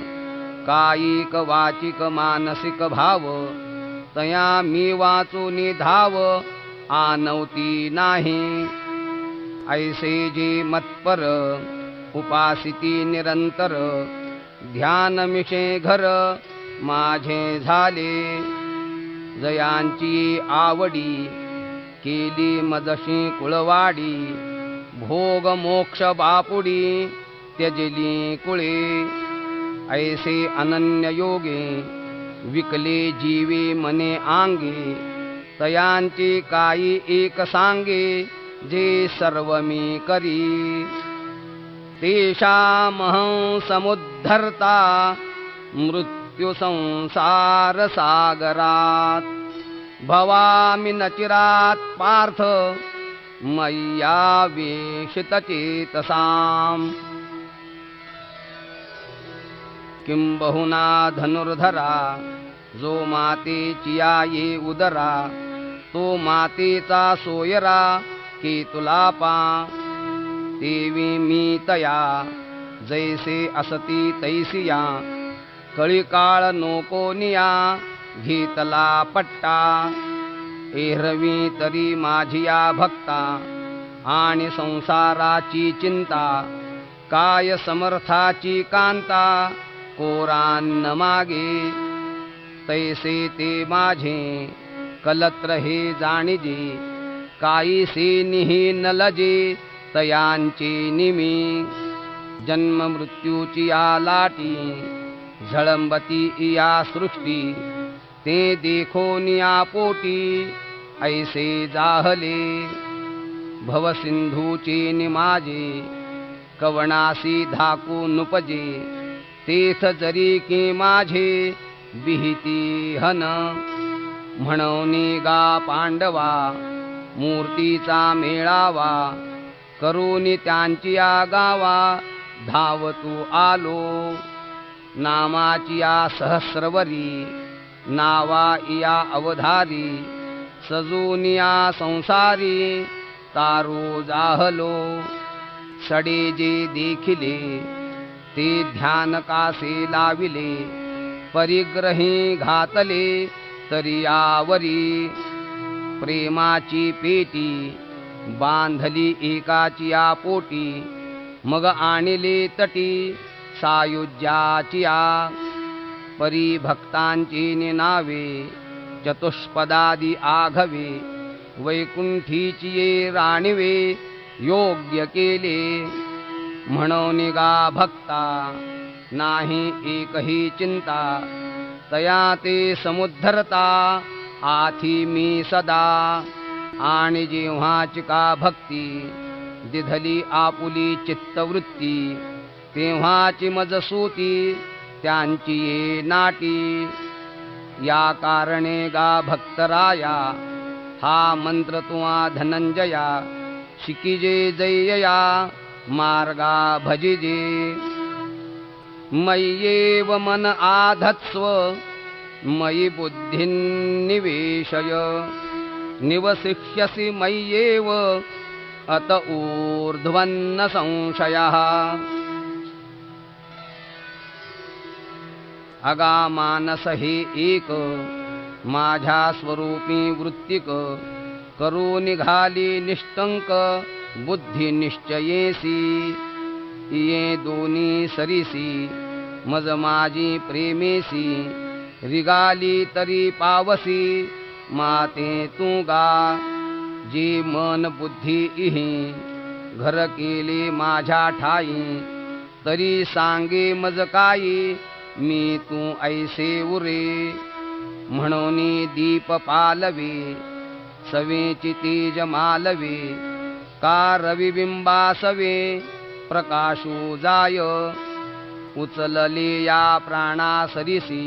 कायिक वाचिक मानसिक भाव, तया मी वाचूनी धाव, आणवती नाही. ऐसे जे मत्पर, उपासिती निरंतर, ध्यान मिशे घर, माझे झाले. जयांची आवडी, केली मजशी कुळवाडी, भोग मोक्ष बापुडी, त्यजली कुळे. ऐसे अनन्य योगे, विकले जीवे मने आंगे, तयांचे काही एक सांगे, जे सर्व मी करी. तेषामहं समुद्धर्ता, मृत्यु संसार सागरात, भवामि न चिरात् पार्थ, मय्यावेशित चेतसाम्. किं बहुना धनुर्धरा, जो मातेचिया ये उदरा, तो मातेचा सोयरा, केतुलापा. देवी मी तया, जैसे असती तैसिया, कळीकाळ नोकोनिया, घेतला पट्टा. एरवी तरी माझिया भक्ता, आणि संसाराची चिंता, काय समर्थाची कांता, कोरान मागे. तैसे ते माझे, कलत्र हे जाणिजे, काईसे निही न लजे, तयांचे निमी. जन्म मृत्यूची या लाटी, झळंबती इया सृष्टी, ते देखोनिया पोटी, ऐसे जाहले. भवसिंधूचे निमाजे, कवणासी धाकू नुपजे, तेथ जरी की माझे, विहिती हन. म्हणोनी गा पांडवा, मूर्तीचा मेळावा, करूनी त्यांची या गावा, धावतू आलो. नामाची या सहस्रवरी, नावा इया अवधारी, सजूनिया संसारी, तारू जाहलो. सडे जे देखिले, ते ध्यान कासे लाविले, परिग्रही घातले, तरियावरी. प्रेमाची पेटी, बांधली एकाची या पोटी, मग आणले तटी, सायुज्याचिया. परी भक्तांची नावे, चतुष्पदादी आघवे, वैकुंठीची ये राणीवे, योग्य केले. म्हणून गा भक्ता, नाही एकही चिंता, तया ते समुद्धरता, आथी मी सदा आणि जेव्हाची का भक्ती दिधली आपुली चित्तवृत्ती तेव्हाची मजसूती त्यांची ये नाटी या कारणे गा भक्तराया हा मंत्र तुवा धनंजया शिकीजे जयया मार्गा भजिजे मय्येव मन आधत्स्व मयि बुद्धिं निवेशय निवसिष्यसि मय्येव अत ऊर्ध्वन्न संशयः अगामानस हे एक माझ्या स्वरूपी वृत्तिक करू निघाली निष्टंक बुद्धी निश्चयेसी ये दोन्ही सरीसी मज माझी प्रेमेसी रिगाली तरी पावसी माते तू गा जी मन बुद्धी इही घर केले माझ्या ठाई तरी सांगे मज काही मी तू ऐसे उरे म्हणून दीप पालवे सवेची तेज मालवे का रविबिंबासवे प्रकाशू जाय उचलले या प्राणासरिसी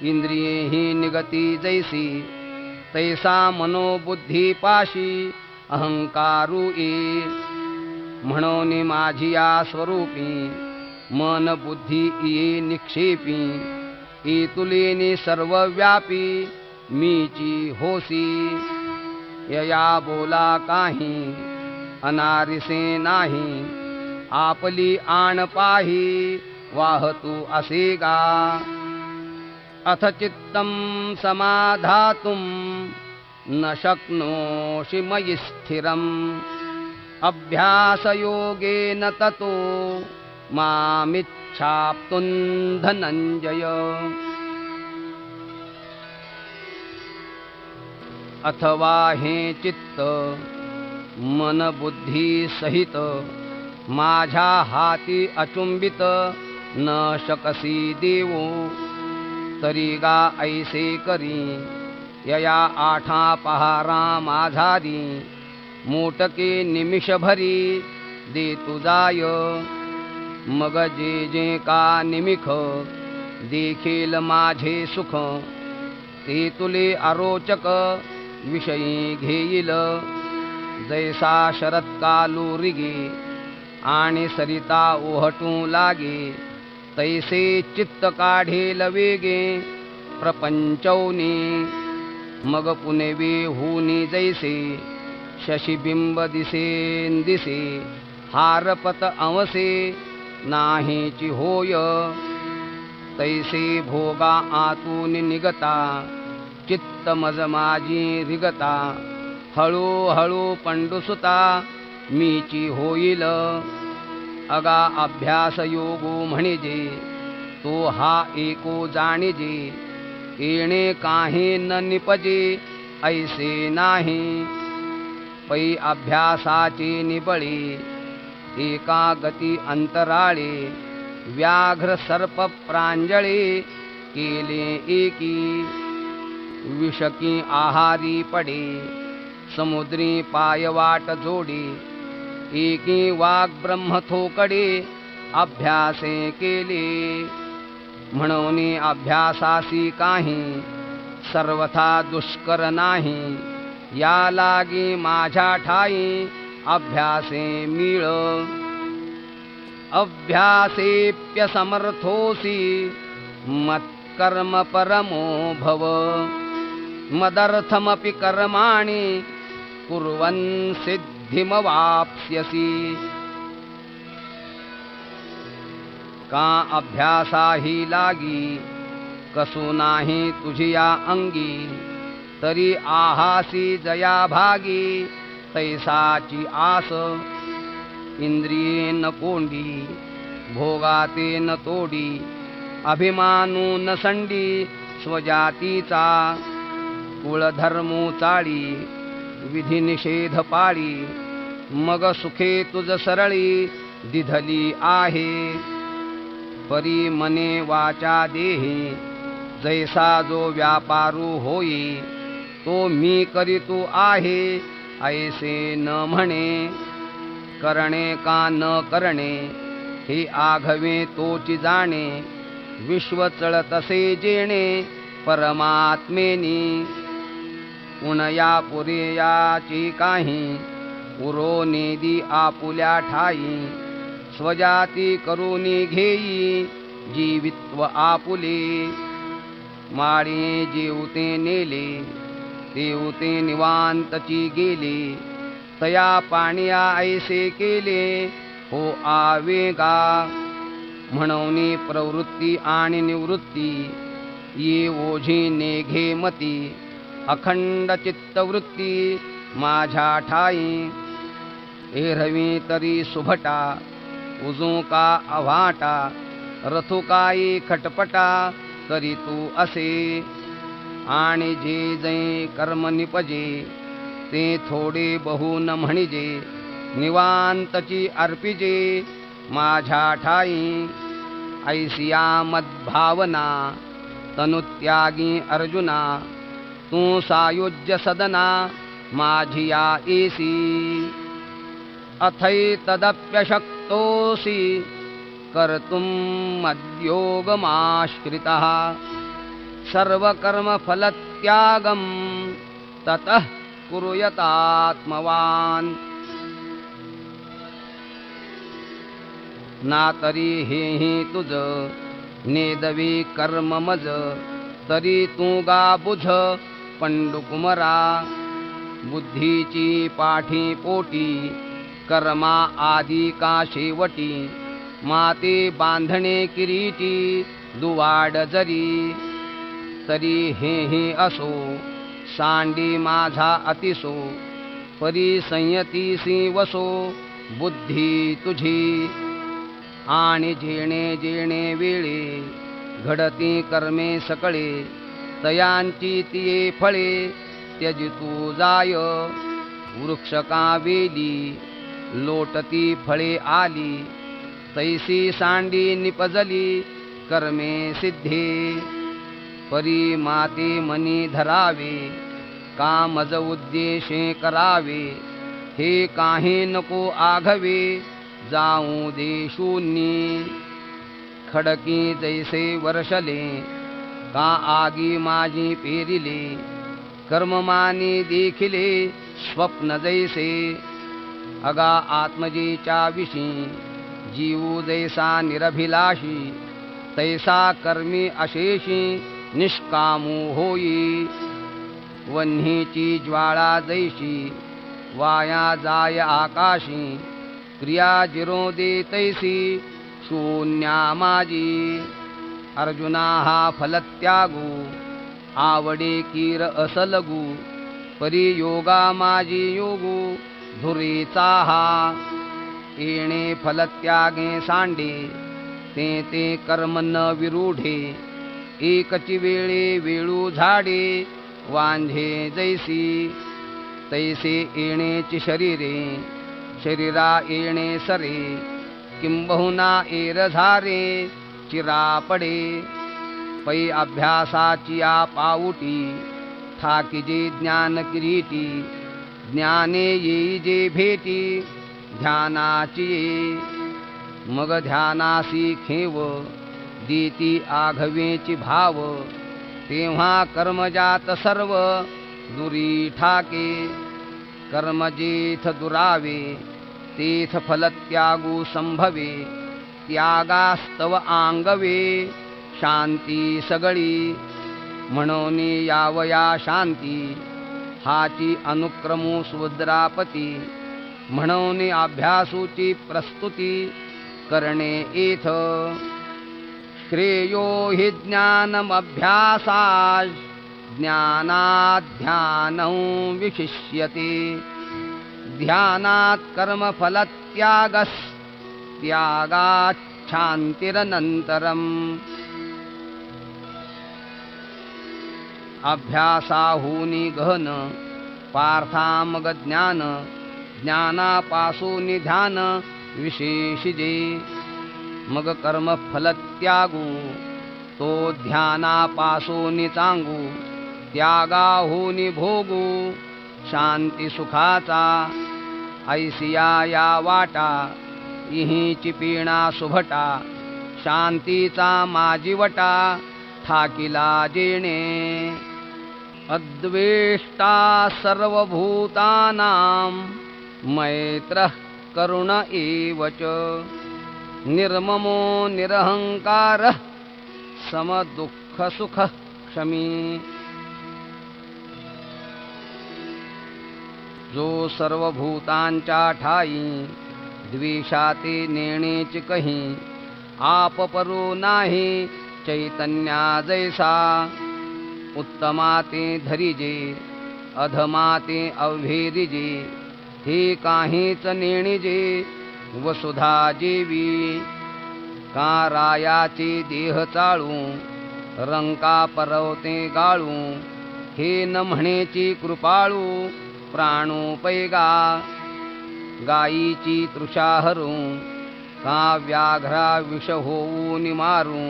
इंद्रिये ही निगती जैसी तैसा मनोबुद्धी पाशी अहंकारू ये म्हणून माझी या स्वरूपी मन बुद्धी ये निक्षेपी ई तुलेनी सर्वव्यापी मीची होसी यया बोला काही अनारिसे नाही आपली आण पाही वाहतू असे गा अथ चित्तं समाधातुं न शक्नोषि मयि स्थिरम् अभ्यासयोगेन ततो मामिच्छाप्तुं धनंजय अथवा हे चित्त मन बुद्धी सहित माझ्या हाती अचुंबित न शकसी देवो तरी गा ऐसे करी यया आठा पहारा माझारी मोटके निमिष भरी दे तुझाय मग जे जे का निमिख देखील माझे सुख ते तुले अरोचक विषयी घेईल जैसा शरत्कालू रिगे आणि सरिता ओहटू लागे तैसे चित्त काढेल वेगे प्रपंचौनी मग पुनेवे होनी जैसे शशिबिंब दिसे हारपत अवसे नाहीची होय तैसे भोगा आतून निगता चित्त मज माझी रिगता हळूहळू पंडुसुता मीची होईल अगा अभ्यास योगो म्हणिजे तो हा एको जाणिजे येणे काही न निपजे ऐसे नाही पै अभ्यासाचे निबळे एका गती अंतराळे व्याघ्र सर्प प्रांजळे केले एकी विषकी आहारी पडे समुद्री पायवाट जोडे एकी वाग ब्रह्म थोकडे अभ्यासे केले म्हणून अभ्यासासी काही सर्वथा दुष्कर नाही या लागी माझ्या ठाई अभ्यासे मिळ अभ्यासेप्य समर्थोसी मत्कर्म परमो भव मदर्थमपि कर्माणि कुर्वन् सिद्धिमवाप्स्यसि का अभ्यासा ही लागी कसू नाही तुझिया अंगी तरी आहासी जया भागी तैसाची आस इंद्रिये न कोंडी भोगाते न तोडी अभिमानू न संडी स्वजातीचा कुळधर्मू चाळी विधी निषेध पाळी मग सुखे तुझ सरळी दिधली आहे परी मने वाचा देहे जैसा जो व्यापारू होई तो मी करीतो आहे ऐसे न म्हणे. करणे का न करणे हे आघवे तोची जाणे. विश्व चळतसे जेणे परमात्मेनी. उणया पुरेयाची काही उरो नेदी आपुल्या ठाई. स्वजाती करुनी घेई जीवित्व आपुले. माळे जेवते नेले तेवते निवांतची गेले. तया पाणिया ऐसे केले हो आवेगा. म्हणून प्रवृत्ती आणि निवृत्ती ये ओझी नेघे मती. अखंड चित्तवृत्ती माझ्या ठाई. एरवी तरी सुभटा उजू का अव्हाटा. रथुकाई खटपटा करी तू असे. आणि जे जै कर्म निपजे ते थोडे बहु न म्हणिजे. निवांतची अर्पिजे माझ्या ठाई. ऐसिया मद्भावना तनुत्यागी अर्जुना. तू सायुज्य सदना माझिया एसी. अथैतदप्यशक्तोऽसि कर्तुं मद्योगमाश्रितः. सर्वकर्मफलत्यागं ततः कुरुयतात्मवान्. ना तरी हे तुझ नेदवी कर्म मज. तरी तू गा बुझ पंडुकुमरा. बुद्धीची पाठी पोटी कर्मा आदी का शेवटी. माते बांधणे किरीटी दुवाड जरी. तरी हे असो सांडी माझा अतिसो. परी संयतीसी वसो बुद्धी तुझी. आणि जेणे जेणे वेळे घडती कर्मे सकळे. तयांची तिये फळे त्यजी तू जाय. वृक्ष का वेली लोटती फळे आली. तैसी सांडी निपजली कर्मे सिद्धे. परी माते मनी धरावे कामज उद्देशे करावे. हे काही नको आघवे जाऊ दे शून्य. खडकी जैसे वर्षले का आगी माझी पेरिले. कर्ममानी देखिले स्वप्न जैसे. अगा आत्मजेच्या विषी जीवू जैसा निरभिलाषी. तैसा कर्मी अशेषी निष्कामू होई. वन्हीची ज्वाळा जैशी वाया जाय आकाशी. क्रिया जिरो दे तैसी शून्या माझी. अर्जुना हा फलत्यागू आवडे कीर असलगू. परी योगा माझी योगू धुरीचा हा. येणे फलत्यागे सांडे ते कर्म न विरूढे. एकची वेळे वेळू झाडे वांझे जैसी. तैसे येणेची शरीरे शरीरा येणे सरे. किंबहुना एरझारे चिरा पडे. पै अभ्यासाची या पाऊटी ठाकीजे ज्ञान किरीटी. ज्ञाने येई जे भेटी ध्यानाची ये. मग ध्यानासी खेव देती आघवेची भाव. तेव्हा कर्मजात सर्व दुरी ठाके. कर्म जेथ दुरावे तेथ फलत्यागू संभवे. त्यागास्तव आंगवे शांती सगळी. म्हणून यावया शांती हाची अनुक्रमू सुद्रापती. म्हणून अभ्यासूची प्रस्तुती करणे एथ. श्रेयो हि ज्ञानमभ्यासात् ज्ञानाध्यानं विशिष्यते. ध्यानात् कर्मफलत्यागस्त्यागात् शान्तिरनन्तरम्. अभ्यासाहूनि गहन पार्थामग ज्ञान. ज्ञानापासूनि ध्यान विशेषिजे. मग कर्म फलत्यागू तो ध्यानापासूनि चांगू. त्यागाहुनी भोगू शांती सुखाचा ऐसिया या वाटा इहीची पिणा सुभटा शांतीचा माझीवटा ठाकिला जेणे अद्वेष्टा सर्वभूतानां मैत्रः करुण एवच निर्ममो निरहंकारः समदुःखसुखः क्षमी जो सर्वभूतांच्या ठाई द्वेषाते नेणेच कही आप परो नाही चैतन्या जैसा उत्तमाते धरिजे अधमाते अवघेरिजे हे काहीच नेणिजे वसुधा जेवी का रायाचे देह चाळू रंका परवते गाळू हे न म्हणेची कृपाळू प्राणोपैगा गायीची तृषा हरू का व्याघ्रा विष होऊन मारू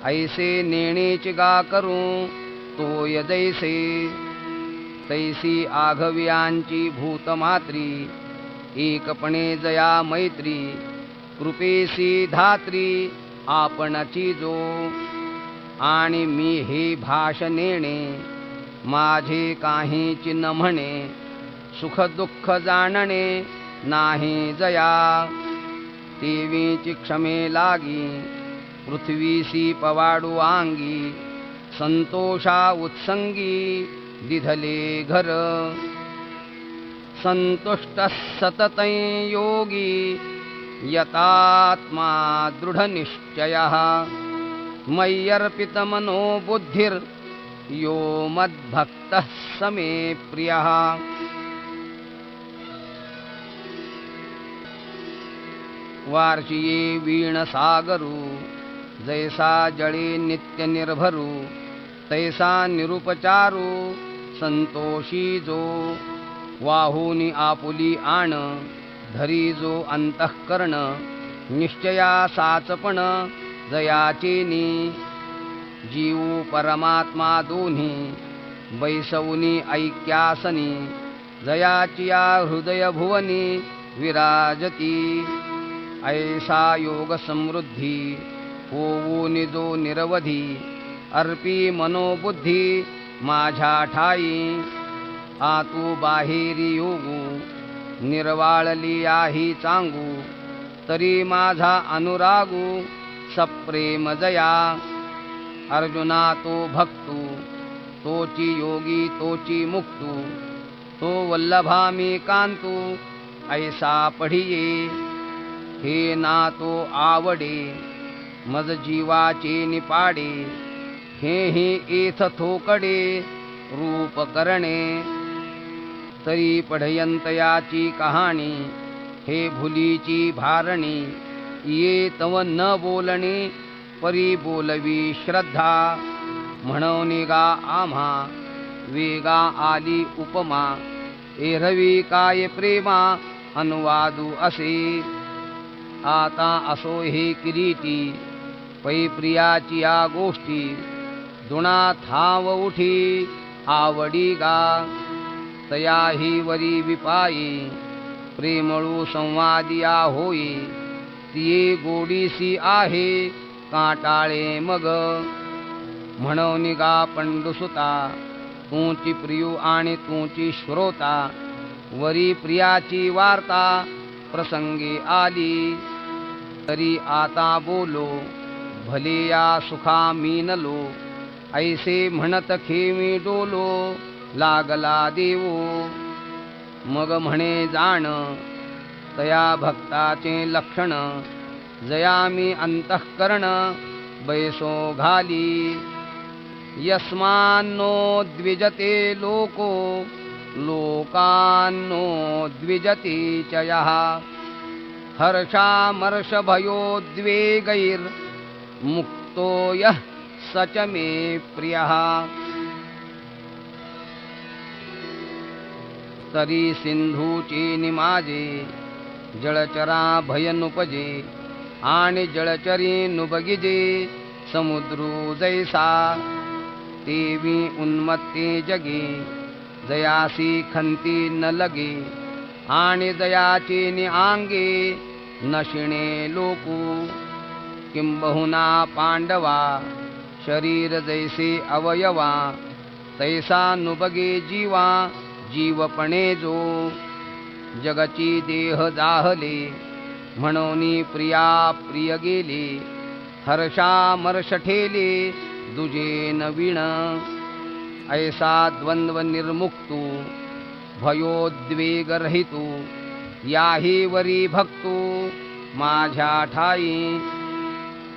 ऐसे नेणेच गा करू तोय जैसे तैसी आघव्यांची भूतमात्री एकपणे जया मैत्री कृपेसी धात्री आपणची जो आणि मी हे भाष नेणे माझे काहीच न म्हणे सुख दुःख जाणणे नाही जया देवीची क्षमे लागी पृथ्वीसी पवाडू आंगी संतोषा उत्संगी दिधले घर संतुष्ट सततं योगी यतात्मा दृढ निश्चयः मय्यर्पितमनो बुद्धिर् यो मद्भक्तः समे प्रियः वार्षिये वीण सागरू जैसा जळे नित्य निर्भरू तैसा निरुपचारू संतोषी जो वाहुनी आपुली आण धरी जो अंतःकरण निश्चया साचपण जयाचेनी जीव परमात्मा दोन्ही बैसवनी ऐक्यासनी जयाचिया हृदय भुवनी विराजती ऐसा योग समृद्धी होऊन जो निरवधी अर्पी मनोबुद्धी माझ्या ठाई आतू बाहेरी योगू निर्वाळली आहे चांगू तरी माझा अनुरागू सप्रेम जया अर्जुना तो भक्तू तोची योगी तोची मुक्तू तो वल्लभा मी कांतू ऐसा पढिये हे ना तो आवडे मज जीवाचे निपाडे हे ही एथ थोकडे रूप करणे तरी पढयंतयाची कहाणी हे भुलीची भारणी ये तव न बोलणे परी बोलवी श्रद्धा म्हणून गा आम्हा वेगा आली उपमा एरवी काय प्रेमा अनुवादू असे आता असो हे किरीटी पै प्रियाची या गोष्टी दुणा थाव उठी आवडी गा तयाही वरी विपायी प्रेमळू संवादिया होई तिये गोडीसी आहे काटाळे मग म्हणून गा पंडुसुता तूची प्रियू आणि तूची श्रोता वरी प्रियाची वार्ता प्रसंगी आली तरी आता बोलो भले या सुखा मीनलो ऐसे म्हणत खेमी डोलो लागला देवो मग म्हणे जाण तया भक्ताचे लक्षण जया मी अंतःकरण बैसो घाली यस्मान्नो द्विजते लोको लोकान्नो द्विजते च यः हर्षामर्ष भयोद्वेगैर् मुक्तो यः स च मे प्रियः तरी सिंधूची निमाजे जळचरा भयनुपजे आणि जळचरी नुबगिजे समुद्रू जैसा तेवी उन्मत्ते जगे जयासी खंती न लगे आणि जयाचे निआंगे नशिणे लोकू किंबहुना पांडवा शरीर जैसे अवयवा तैसा नुबगे जीवा जीवपणे जो जगची देह जाहले म्हणून प्रिया प्रिय गेले हर्षामर्ष ठेले दुजे नवीण ऐसा द्वंद्व निर्मुक्तू भयोद्वेगरहितू याही वरी भक्तू माझ्या ठाई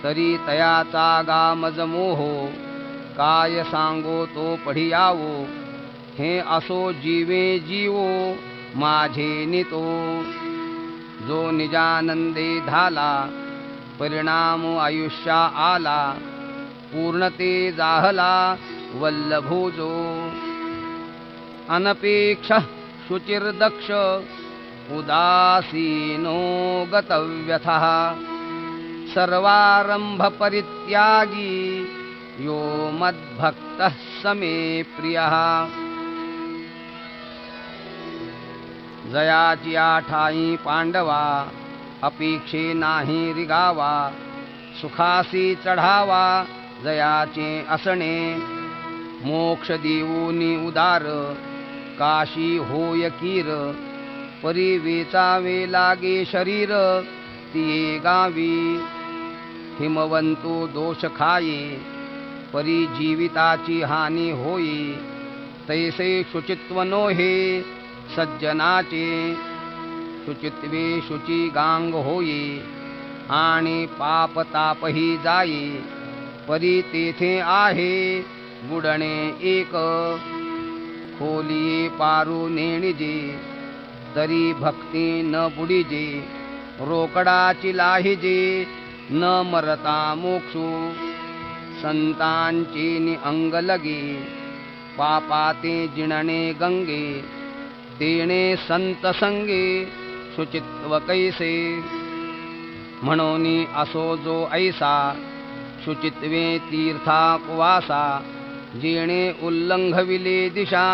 तरी तयाचा गामज मोहो काय सांगो तो पढियावो हे असो जीवे जीवो माझे नितो जो निजानंदे धाला परिणाम आयुष्या आला पूर्णते जाहला वल्लभोजो अनपेक्ष शुचिर्दक्ष उदासीनो गतव्यथः सर्वारंभ परित्यागी यो मद्भक्तः समे प्रियः जयाची आठाई पांडवा अपेक्षे नाही रिगावा सुखासी चढावा जयाचे असणे मोक्ष देऊनी उदार काशी होय कीर परी वेचावे लागे शरीर तिये गावी हिमवंतू दोष खाये परी जीविताची हानी होई तैसे शुचित्व नोहे सज्जनाचे शुचित्वे शुची गांग होई आणि पाप तापही जाई परी तेथे आहे बुडणे एक खोलिये पारू नेणिजे तरी भक्ती न बुडीजे रोकडाची लाहिजे न मरता मोक्षू संतांची नि अंग लगे पापाते जिणणे गंगे तेणे संत संगे शुचित्व कैसे म्हणून असो जो ऐसा शुचित्वे तीर्था कुवासा जेणे उल्लंघविले दिशा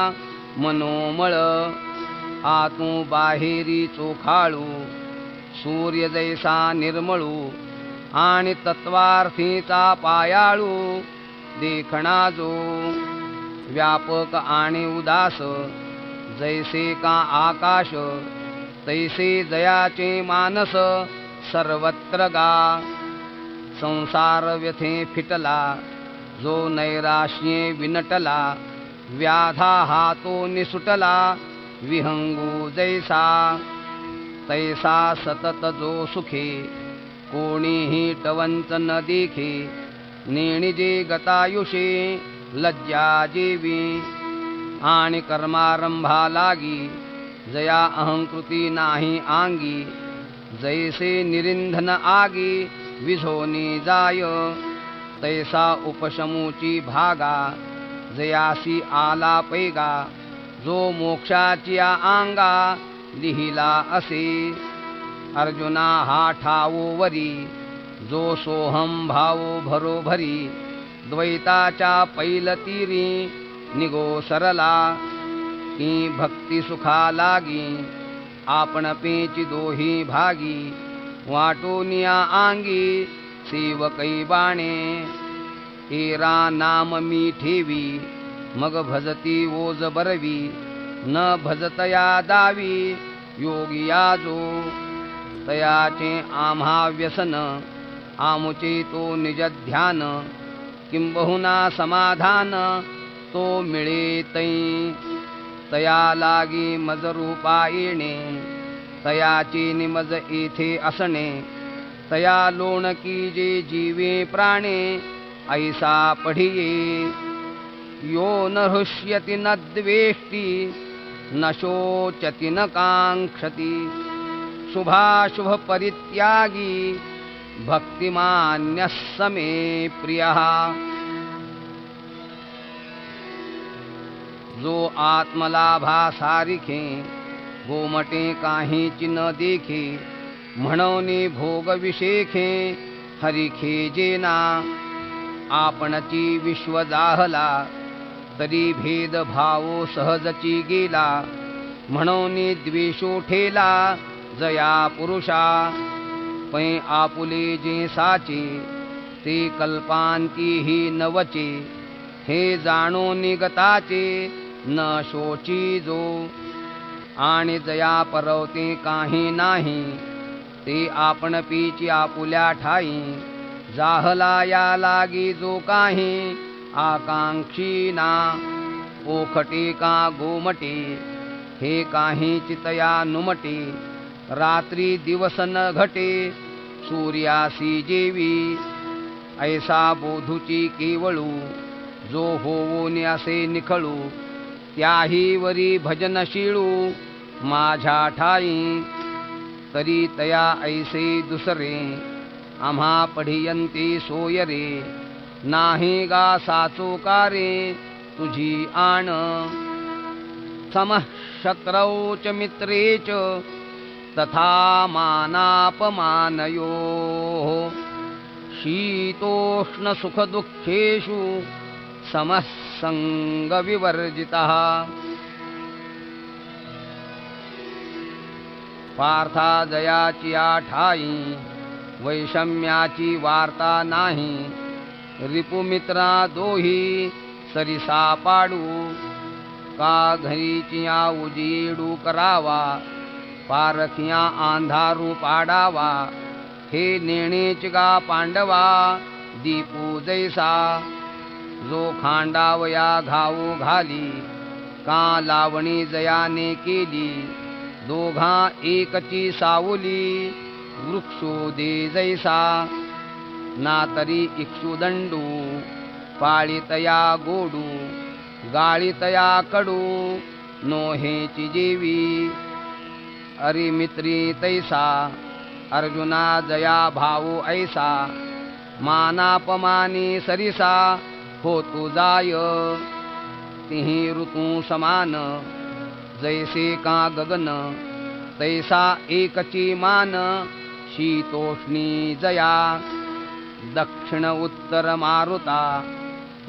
मनोमळ आतू बाहेरी चोखाळू सूर्य जैसा निर्मळू आणि तत्वार्थीचा पायाळू देखणा जो व्यापक आणि उदास जैसे का आकाश तैसे जयाचे मानस सर्वत्र गा संसार व्यथे फिटला जो नैराश्ये विनटला व्याधा हातो निसुटला विहंगू जैसा तैसा सतत जो सुखे कोणीही टवंच न देखे नेणिजे गतायुषे लज्जा जेवी आणि कर्मारंभा लागी जया अहंकृती नाही आंगी जैसे निरिंधन आगी विझोनी जाय तैसा उपशमूची भागा जयासी आला पैगा जो मोक्षाची आंगा लिहिला असे अर्जुना हा ठावो वरी जो सोहम भावो भरोभरी द्वैताच्या पैलतीरी निगो सरला की भक्ती सुखा लागी आपण पेची दोही भागी वाटोनिया आंगी सेवकै बाणे तेरा नाम मी ठेवी मग भजती ओज बरवी न भजतया दावी योगिया जो तयाचे आम्हा व्यसन आमुचे तो निज ध्यान किंबहुना समाधान तो मिळे तै तया लागी मज रूपा येणे तयाचे निमज येथे असणे तया लोणकी जे जीवे प्राणे ऐसा पढिये यो न हृष्यति न द्वेष्टि न शोचति न कांक्षति शुभाशुभ परित्यागी भक्तिमान्यः समे प्रियः जो आत्मलाभा सारिखे गोमटे काहीची न देखे म्हणूनी भोग विशेखे हरिखे जेना आपणची विश्व जाहला तरी भेदभावो सहजची गेला, म्हणून द्वेषो ठेला जया पुरुषा. पै आपुले जे साचे, ते कल्पांतीही नवचे. हे जाणो निगताचे, न शोची जो. आणि जया परवते काही नाही, ते आपण पीची आपुल्या ठाई. जाहला या लागी जो काही, आकांक्षी ना. ओखटे का गोमटे, हे काही चितया नुमटे. रात्री दिवस न घटे, सूर्यासी जेवी. ऐसा बोधूची केवळू, जो होऊन असे निखळू. त्याही वरी भजनशीळू, माझ्या ठाई. तरी तया ऐसे दुसरे, आम्हा पढियंती सोयरे. नाही गा साचो कारे, तुझी आण. समः शत्रौ च मित्रे च, तथा मानापमानयोः. शीतोष्ण सुख दुःखेषु, समः संगविवर्जितः. पार्था जयाची आठाई, वैषम्याची वार्ता नाही. रिपुमित्रा दोही, सरिसा पाडू. का घरीचिया उजेडू करावा, पारखिया आंधारू पाडावा. हे नेणेच गा पांडवा, दीपू जैसा. जो खांडावया घावू घाली, का लावणी जयाने केली. दोघा एकची सावली, वृक्षो दे जैसा. ना तरी इक्षुदंडू, पाळितया गोडू. गाळितया कडू, नोहेची जेवी. अरिमित्री तैसा, अर्जुना जया भाऊ ऐसा. मानापमानी सरिसा, होतू जाय. तिही ऋतू समान, जैसे का गगन. तैसा एकची मान, शीतोष्णी जया. दक्षिण उत्तर मारुता,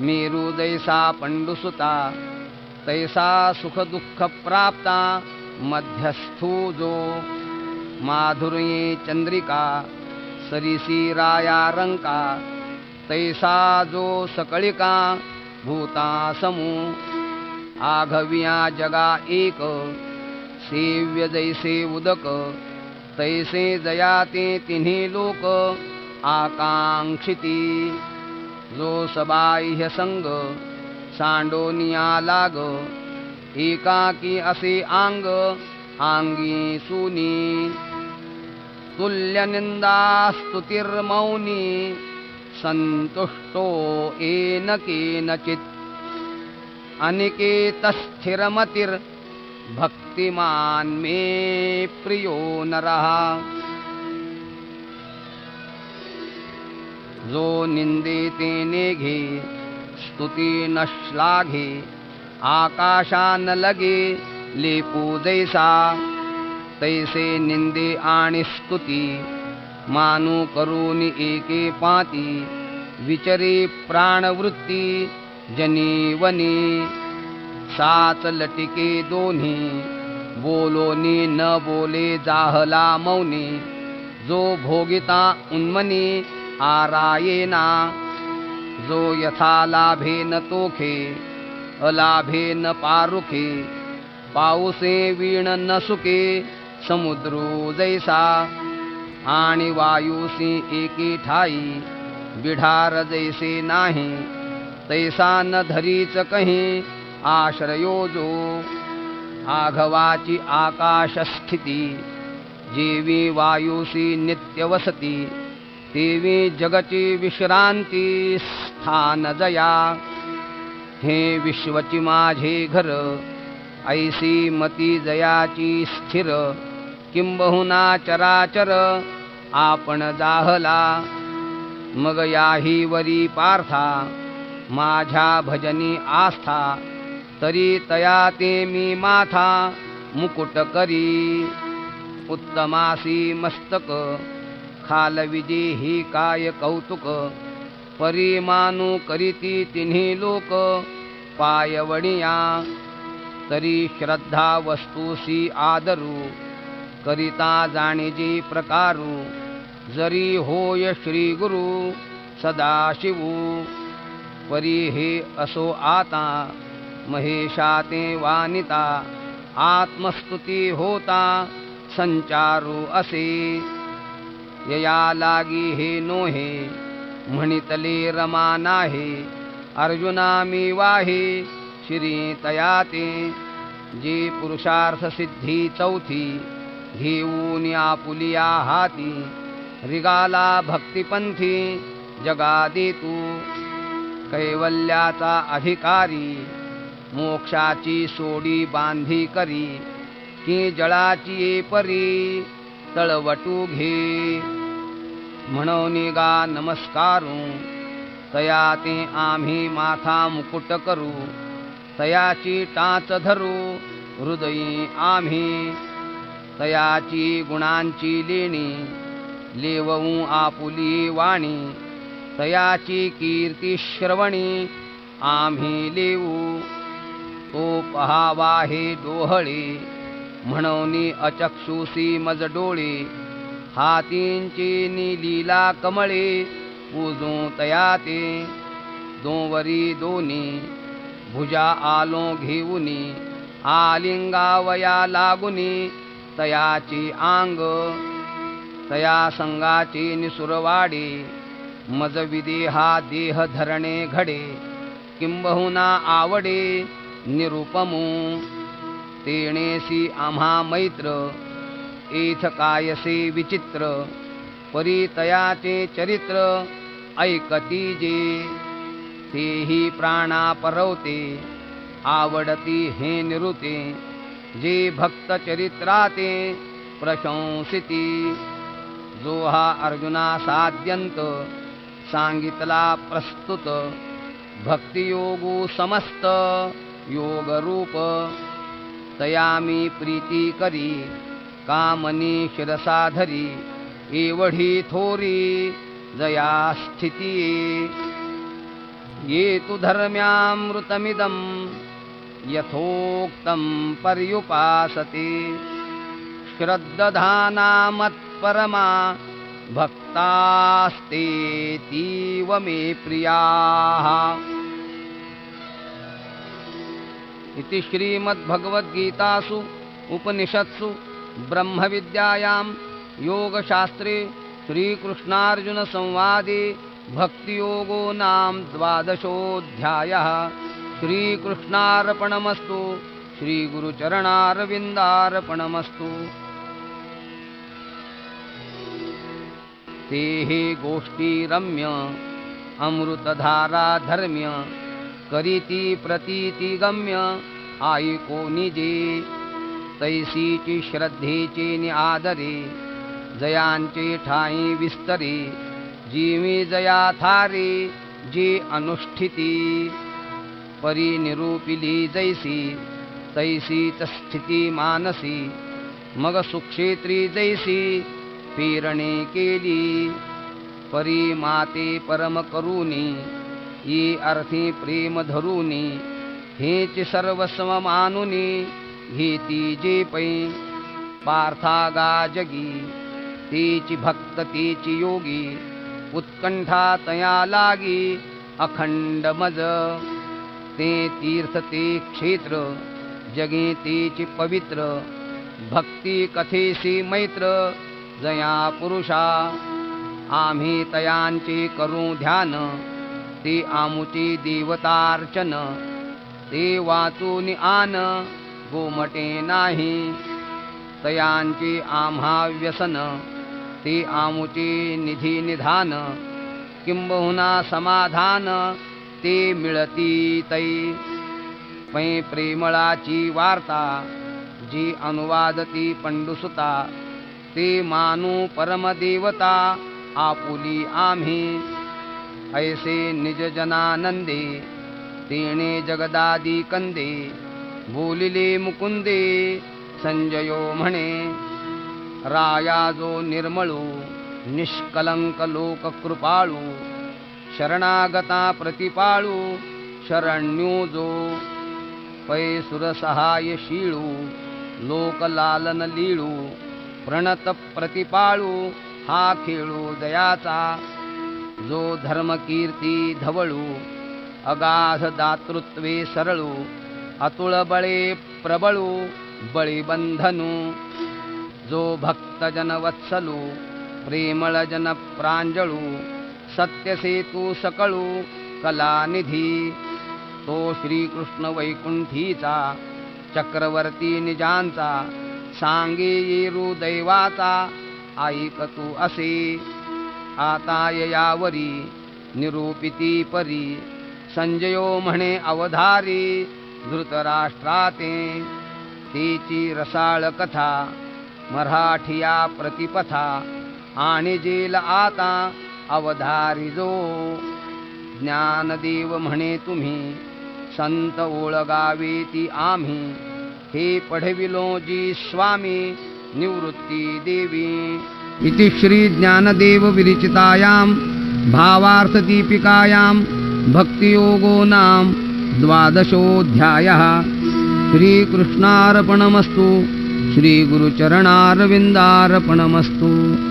मेरू जैसा पंडुसुता. तैसा सुख दुःख प्राप्ता, मध्यस्थू जो. माधुर्ये चंद्रिका, सरिसी राया रंका. तैसा जो सकळिका, भूता समू. आघविया जगा एक, सेव्य जैसे उदक. तैसे जयाते तिन्ही लोक, आकांक्षिती. जो सबाह्य संग, सांडोनिया लाग. एकाकी असे आंग, आंगी सुनी. तुल्य निंदा स्तुतिर्मौनी, संतुष्टो येन केनचित्. अनिकेत स्थिरमतिर्, भक्तिमान मे प्रियो नरः. जो निंदे ते नेघे, स्तुती न श्लाघे. आकाशान लगे, लेपू जैसा. तैसे निंदे आणि स्तुती, मानू करून एके पाती. विचरे प्राणवृत्ती, जनीवनी. साच लटिके दोन्ही, बोलोनी न बोले जाहला मौनी. जो भोगिता उन्मनी, आरायेना. जो यथा लाभे न तोखे, अलाभे न पारुखे. पाऊसे वीण न सुके, समुद्रो जैसा. आणि वायुसी एके ठाई, बिढार जैसे नाही. तैसा न धरीच कही, आश्रयो जो. आघवाची आकाश स्थिती, जेवी वायुसी नित्य वसती. तेवी जगची विश्रांती, स्थान जया. हे विश्वची माझे घर, ऐसी मती जयाची स्थिर. किंबहुना चराचर, आपण जाहला. मग याही वरी पार्था, माझ्या भजनी आस्था. तरी तया ते मी माथा, मुकुट करी. उत्तमासी मस्तक, खालविजे ही काय कौतुक. परिमानू करीती तिन्ही लोक, पायवणिया तरी श्रद्धा वस्तूसी आदरू करिता जाणीजी प्रकारू जरी होय श्री गुरु सदाशिवू परी हे असो आता महेशाते वानिता आत्मस्तुती होता संचारू असे यया लागी हे नोहे म्हणितले रमा नाहे अर्जुना मी वाहे श्री तयाते जे पुरुषार्थ सिद्धी चौथी घेऊन आपुलिया हाती रिगाला भक्तिपंथी जगादी तू कैवल्याचा अधिकारी मोक्षाची सोडी बांधी करी की जळाची परी तळवटू घे म्हणून गा नमस्कारू तया ते आम्ही माथा मुकुट करू तयाची टाच धरू हृदयी आम्ही तयाची गुणांची लेणी लेवू आपुली वाणी तयाची कीर्ती श्रवणी आम्ही लेऊ तो पहावा हे डोहळे म्हणून अचक्षुसी मज डोळे हातींची लीला कमळे पूजू तयाते दोवरी दोनी भुजा आलो घेऊनी आलिंगावया लागुनी तयाची आंग तया संगाची निसुरवाडे मज विदेहा देह धरणे घडे किंबहुना आवडे निरुपमू तेणेसी आम्हा मैत्र एथ कायसे विचित्र परी तयाचे चरित्र ऐकती जे तेही प्राणा परवते आवडती हे निरुते जे भक्त चरित्राते प्रशंसिती जो हा अर्जुना साद्यंत सांगितला प्रस्तुत भक्तियोगू समस्त योगरूप तयामी प्रीती करी कामनी शिरसा धरी एवढी थोरी जया स्थिती ये तु धर्म्यामृतमिदं यथोक्तं पर्युपासते श्रद्दधाना मत्परमा भक्तास्तेतीव मे प्रियाः। इति श्रीमद्भगवद्गीतासु उपनिषत्सु ब्रह्मविद्यायां योगशास्त्रे श्रीकृष्णार्जुनसंवादे भक्तियोगो नाम 12ोऽध्यायः। श्रीकृष्णार्पणमस्तु। श्रीगुरुचरणारविन्दार्पणमस्तु। ते हे गोष्ठीरम्य अमृतधारा धर्म्य करीती प्रतीती गम्य आयको निजे तैसीची श्रद्धेचे नि आदरे जयांचे ठाई विस्तरे जीवी जया थारे जी अनुष्ठिती परी निरूपिली जैसी तैसीच स्थिती मानसी मग सुक्षेत्री जैसी पेरणे केली परी माते परम करुणी ये अर्थी प्रेम धरुनी हेच सर्वस्व मानुनी घेती जे पै पार्थागा जगी तेची भक्त तेची योगी उत्कंठा तया लागी अखंड मज ते तीर्थ ते क्षेत्र जगे तेची पवित्र भक्ती कथेसी मैत्र जया पुरुषा आम्ही तयांचे करू ध्यान ते आमुचे देवतार्चन ते वाचून आन गोमटे नाही तयांचे आम्हा व्यसन ते आमुचे निधी निधान किंबहुना समाधान ते मिळती तै पै प्रेमळाची वार्ता जी अनुवादती पंडुसुता ते मानू परमदेवता आपुली आम्ही ऐसे निज जनानंदे तेणे जगदादी कंदे बोलिले मुकुंदे संजयो म्हणे राया जो निर्मळू निष्कलंक लोक कृपाळू शरणागता प्रतिपाळू शरण्यो पै सुरसहाय शीळू लोकलालन लीळू प्रणत प्रतिपाळू हा खेळू दयाचा जो धर्मकीर्ती धवळू अगाध दातृत्वे सरळू अतुळ बळे प्रबळू बळीबंधनू जो भक्तजन वत्सलू प्रेमळ जन प्रांजळू सत्यसेतू सकळू कलानिधी तो श्रीकृष्ण वैकुंठीचा चक्रवर्ती निजांचा सांगे येरू दैवाचा ऐक तू असे आता यावरी निरूपिती परी संजयो म्हणे अवधारी धृतराष्ट्राते तिची रसाळ कथा मराठिया प्रतिपथा आणि जेल आता अवधारी जो ज्ञानदेव म्हणे तुम्ही संत ओळगावे ती आम्ही हे पढविलो जी स्वामी निवृत्ती देवी इति श्री ज्ञानदेव विरचितायां भावार्थ दीपिकायां भक्तियोगो नाम 12ोऽध्यायः श्रीकृष्णार्पणमस्तु श्रीगुरुचरणारविन्दार्पणमस्तु।